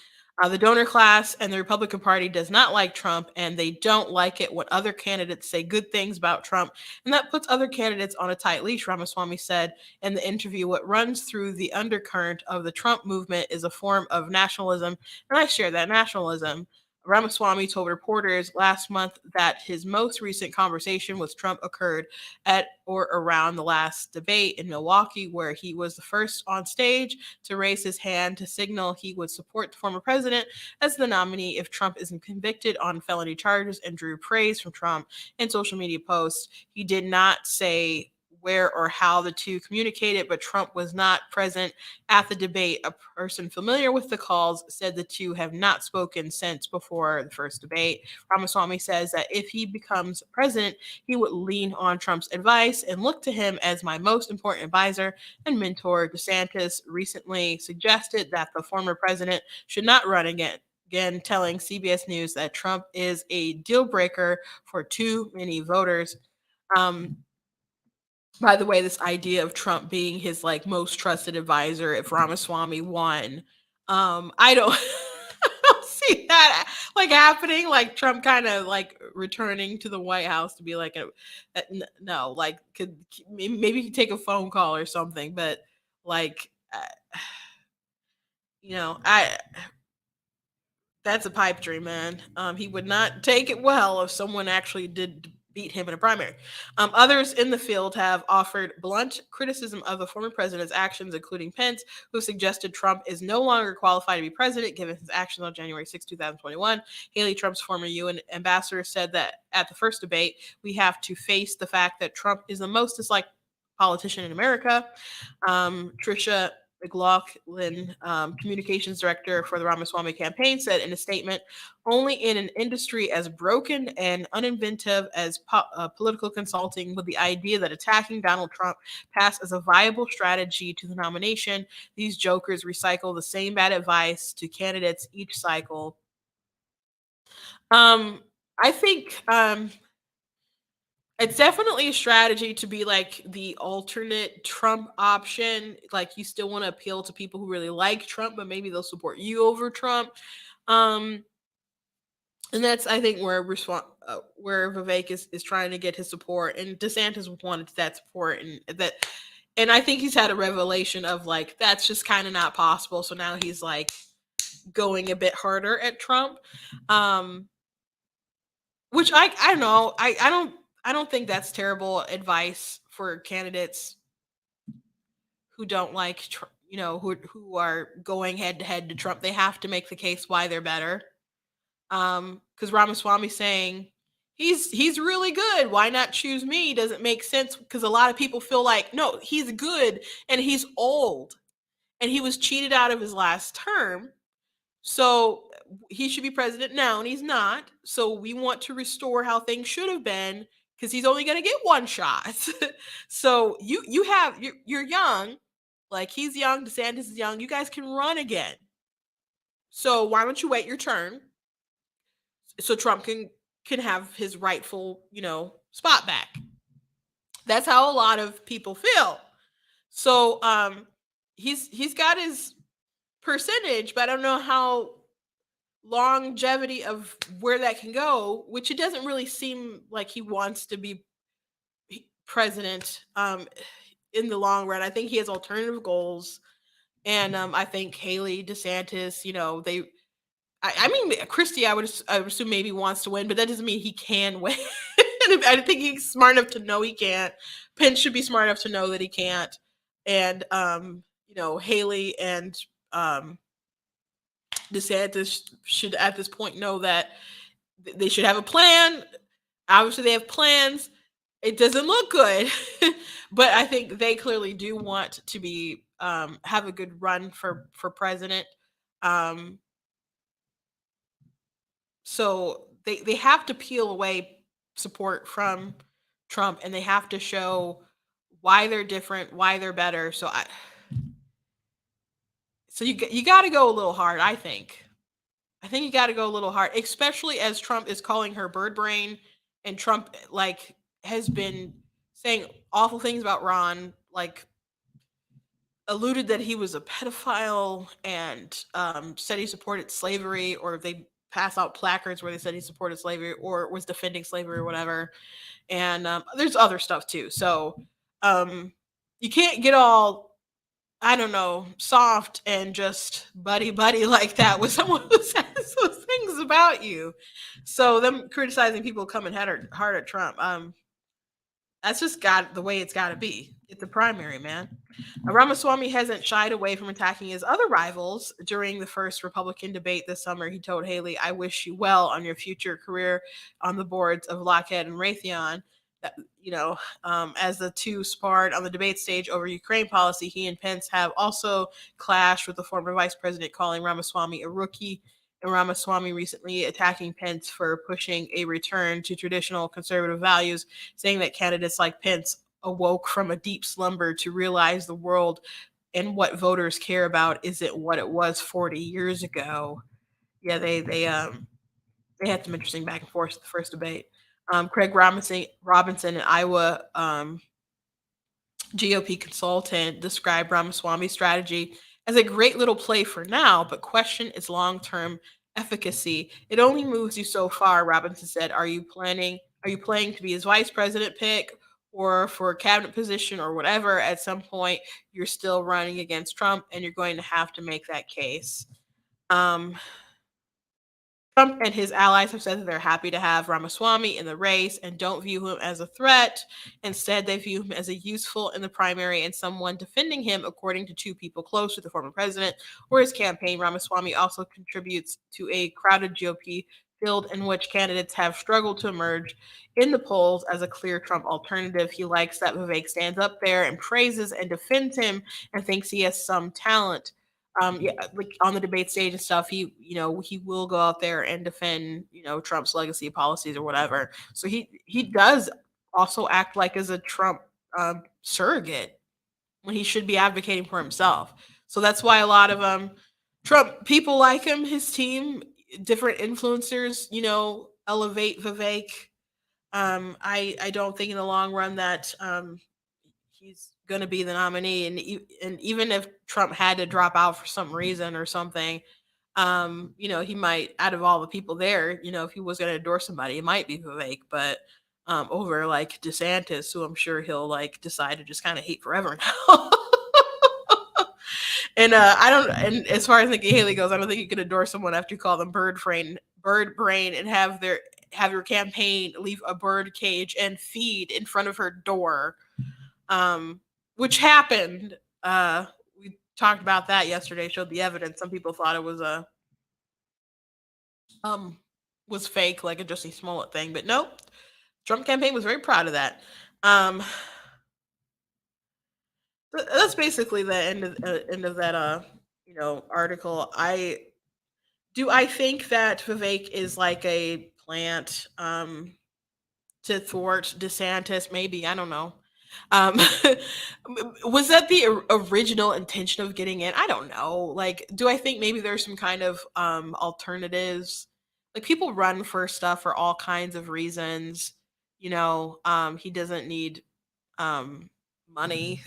The donor class and the Republican Party does not like Trump, and they don't like it when other candidates say good things about Trump, and that puts other candidates on a tight leash, Ramaswamy said in the interview. What runs through the undercurrent of the Trump movement is a form of nationalism, and I share that nationalism. Ramaswamy told reporters last month that his most recent conversation with Trump occurred at or around the last debate in Milwaukee, where he was the first on stage to raise his hand to signal he would support the former president as the nominee if Trump isn't convicted on felony charges, and drew praise from Trump in social media posts. He did not say where or how the two communicated, but Trump was not present at the debate. A person familiar with the calls said the two have not spoken since before the first debate. Ramaswamy says that if he becomes president, he would lean on Trump's advice and look to him as my most important advisor and mentor. DeSantis recently suggested that the former president should not run again, telling CBS News that Trump is a deal breaker for too many voters. Um, by the way, this idea of Trump being his like most trusted advisor if Ramaswamy won, I don't, I don't see that like happening. Like Trump kind of like returning to the White House to be like no, like could maybe he'd take a phone call or something, but like I that's a pipe dream, man. He would not take it well if someone actually did beat him in a primary. Others in the field have offered blunt criticism of the former president's actions, including Pence, who suggested Trump is no longer qualified to be president given his actions on January 6, 2021. Haley, Trump's former UN ambassador, said that at the first debate, we have to face the fact that Trump is the most disliked politician in America. Trisha McLaughlin, communications director for the Ramaswamy campaign, said in a statement, only in an industry as broken and uninventive as political consulting would the idea that attacking Donald Trump pass as a viable strategy to the nomination. These jokers recycle the same bad advice to candidates each cycle. I think it's definitely a strategy to be like the alternate Trump option. Like you still want to appeal to people who really like Trump, but maybe they'll support you over Trump. Um, and that's I think where Vivek is trying to get his support, and DeSantis wanted that support, and I think he's had a revelation of like that's just kind of not possible. So now he's like going a bit harder at Trump. Which I don't know. I don't think that's terrible advice for candidates who don't like who are going head to head to Trump. They have to make the case why they're better. Because Ramaswamy saying he's really good. Why not choose me? Doesn't make sense because a lot of people feel like no, he's good and he's old and he was cheated out of his last term. So he should be president now, and he's not. So we want to restore how things should have been because he's only going to get one shot. So you're young, like he's young. DeSantis is young. You guys can run again. So why don't you wait your turn so Trump can have his rightful spot back? That's how a lot of people feel. So he's got his percentage, but I don't know how longevity of where that can go, which it doesn't really seem like he wants to be president in the long run. I think he has alternative goals, and I think Haley, DeSantis, I mean, Christie, I would assume maybe wants to win, but that doesn't mean he can win. And I think he's smart enough to know he can't. Pence should be smart enough to know that he can't. And Haley and um, DeSantis should at this point know that they should have a plan. Obviously, they have plans. It doesn't look good, but I think they clearly do want to be have a good run for president. Um, so they have to peel away support from Trump, and they have to show why they're different, why they're better. So you got to go a little hard, I think. I think you got to go a little hard, especially as Trump is calling her bird brain, and Trump like has been saying awful things about Ron, like alluded that he was a pedophile and said he supported slavery, or they pass out placards where they said he supported slavery or was defending slavery or whatever. And there's other stuff too. So um, you can't get all, I don't know, soft and just buddy buddy like that with someone who says those things about you. So them criticizing people coming hard at Trump, that's just got the way it's got to be. Get the primary, man. Ramaswamy hasn't shied away from attacking his other rivals. During the first Republican debate this summer, he told Haley, "I wish you well on your future career on the boards of Lockheed and Raytheon." That, as the two sparred on the debate stage over Ukraine policy, he and Pence have also clashed, with the former vice president calling Ramaswamy a rookie, and Ramaswamy recently attacking Pence for pushing a return to traditional conservative values, saying that candidates like Pence awoke from a deep slumber to realize the world and what voters care about isn't what it was 40 years ago. Yeah, they had some interesting back and forth the first debate. Craig Robinson, an Iowa GOP consultant, described Ramaswamy's strategy as a great little play for now, but question its long-term efficacy. It only moves you so far, Robinson said. Are you playing to be his vice president pick or for a cabinet position or whatever? At some point, you're still running against Trump, and you're going to have to make that case. Trump and his allies have said that they're happy to have Ramaswamy in the race and don't view him as a threat. Instead, they view him as a useful in the primary and someone defending him, according to two people close to the former president or his campaign. Ramaswamy also contributes to a crowded GOP field in which candidates have struggled to emerge in the polls as a clear Trump alternative. He likes that Vivek stands up there and praises and defends him and thinks he has some talent. Yeah, like on the debate stage and stuff, he will go out there and defend, Trump's legacy policies or whatever. So he does also act like as a Trump surrogate when he should be advocating for himself. So that's why a lot of Trump people like him, his team, different influencers, elevate Vivek. I don't think in the long run that he's going to be the nominee, and even if Trump had to drop out for some reason or something, he might, out of all the people there, if he was going to endorse somebody, it might be Vivek, but over like DeSantis, who I'm sure he'll like decide to just kind of hate forever now. And I don't. And as far as Nikki Haley goes, I don't think you can endorse someone after you call them bird brain, and have your campaign leave a bird cage and feed in front of her door, which happened. We talked about that yesterday. Showed the evidence. Some people thought it was fake, like a Jussie Smollett thing, but nope. Trump campaign was very proud of that. That's basically the end of that article. I think that Vivek is like a plant to thwart DeSantis, maybe, I don't know. Was that the original intention of getting in? I don't know. Like, do I think maybe there's some kind of alternatives? Like, people run for stuff for all kinds of reasons. He doesn't need money.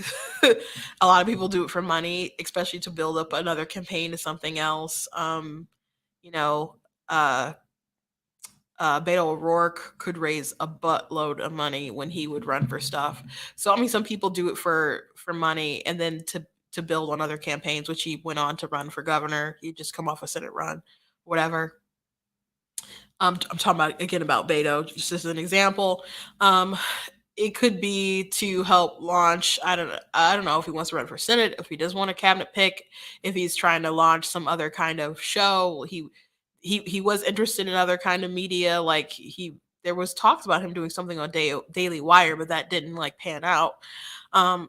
A lot of people do it for money, especially to build up another campaign to something else. You know, Beto O'Rourke could raise a buttload of money when he would run for stuff. So I mean, some people do it for money, and then to build on other campaigns, which he went on to run for governor. He just come off a Senate run. whatever. I'm talking about again about Beto, just as an example. Um, it could be to help launch. I don't know if he wants to run for Senate, if he does want a cabinet pick, if he's trying to launch some other kind of show. He was interested in other kind of media, like there was talks about him doing something on Daily Wire, but that didn't like pan out.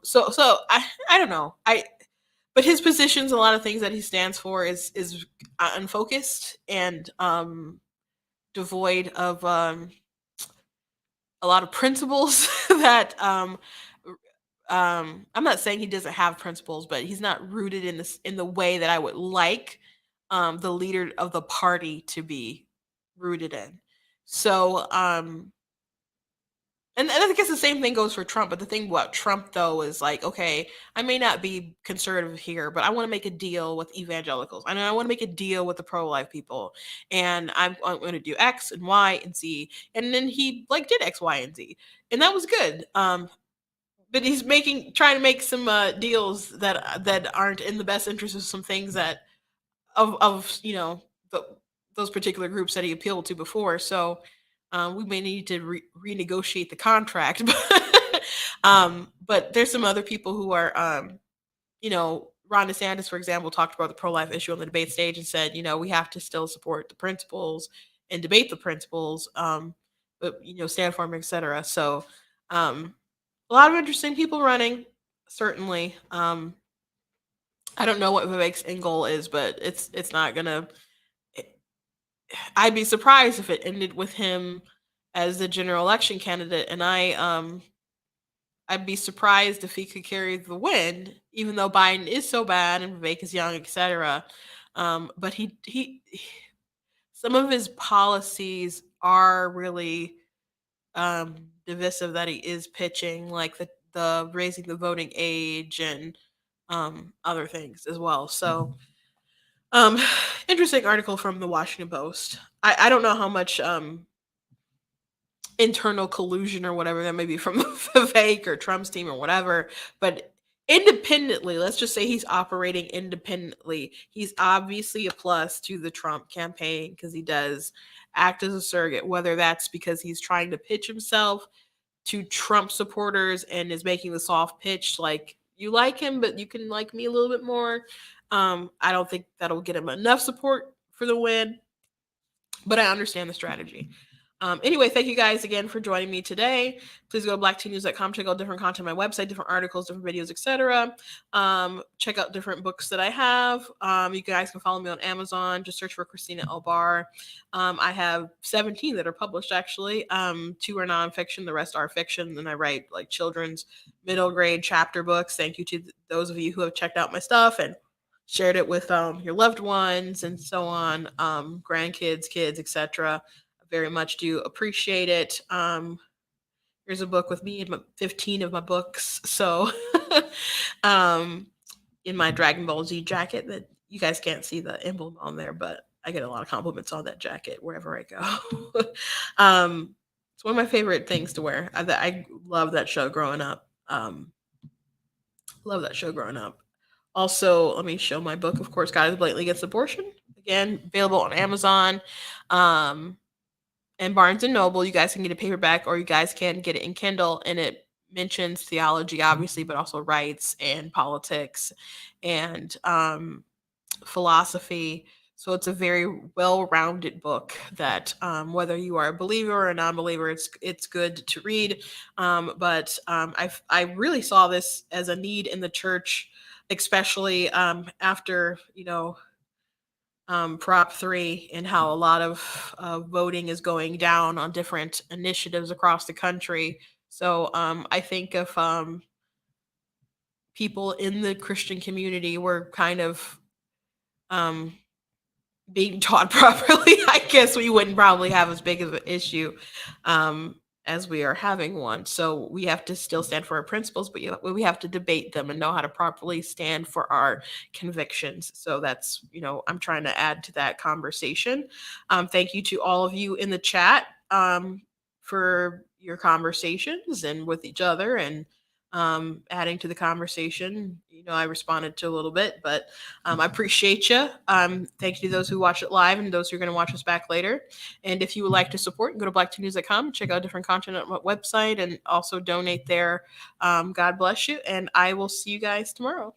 So I don't know. But his positions, a lot of things that he stands for is unfocused and devoid of a lot of principles that I'm not saying he doesn't have principles, but he's not rooted in this in the way that I would like the leader of the party to be rooted in. So and I guess the same thing goes for Trump. But the thing about Trump, though, is like, okay, I may not be conservative here, but I want to make a deal with evangelicals. I know I want to make a deal with the pro-life people, and I'm going to do X and Y and Z. And then he like did X, Y, and Z, and that was good. But he's trying to make some deals that aren't in the best interest of some things that of those particular groups that he appealed to before. So we may need to renegotiate the contract. But there's some other people who are, Ron DeSantis, for example, talked about the pro-life issue on the debate stage and said, we have to still support the principles and debate the principles, but stand for them, etc. So a lot of interesting people running, certainly. I don't know what Vivek's end goal is, but it's not gonna. I'd be surprised if it ended with him as the general election candidate, and I'd be surprised if he could carry the win, even though Biden is so bad and Vivek is young, etc. But some of his policies are really divisive that he is pitching, like the raising the voting age and other things as well. So um, interesting article from the Washington Post. I don't know how much internal collusion or whatever that may be from Vivek or Trump's team or whatever, but independently, let's just say he's operating independently. He's obviously a plus to the Trump campaign because he does act as a surrogate, whether that's because he's trying to pitch himself to Trump supporters and is making the soft pitch like, you like him, but you can like me a little bit more. I don't think that'll get him enough support for the win, but I understand the strategy. Anyway, thank you guys again for joining me today. Please go to blacktnews.com, check out different content on my website, different articles, different videos, etc. Check out different books that I have. You guys can follow me on Amazon. Just search for Christina Elbar. I have 17 that are published, actually. 2 are nonfiction, the rest are fiction. And I write like children's middle grade chapter books. Thank you to those of you who have checked out my stuff and shared it with your loved ones and so on, grandkids, kids, etc. Very much do appreciate it. Here's a book with me and 15 of my books. So in my Dragon Ball Z jacket that you guys can't see the emblem on there, but I get a lot of compliments on that jacket wherever I go. It's one of my favorite things to wear. I love that show growing up. Love that show growing up. Also, let me show my book, of course, God is Blatantly Against Abortion. Again, available on Amazon. And Barnes and Noble. You guys can get a paperback or you guys can get it in Kindle, and it mentions theology, obviously, but also rights and politics and philosophy. So it's a very well-rounded book that whether you are a believer or a non-believer, it's good to read. But I really saw this as a need in the church, especially after Prop 3 and how a lot of voting is going down on different initiatives across the country. So I think if people in the Christian community were kind of being taught properly, I guess we wouldn't probably have as big of an issue as we are having one. So we have to still stand for our principles, but we have to debate them and know how to properly stand for our convictions. So that's, I'm trying to add to that conversation. Thank you to all of you in the chat for your conversations and with each other and adding to the conversation. I responded to a little bit, but I appreciate you. Thank you to those who watch it live and those who are going to watch us back later. And if you would like to support, go to black2news.com, check out different content on my website, and also donate there. God bless you, and I will see you guys tomorrow.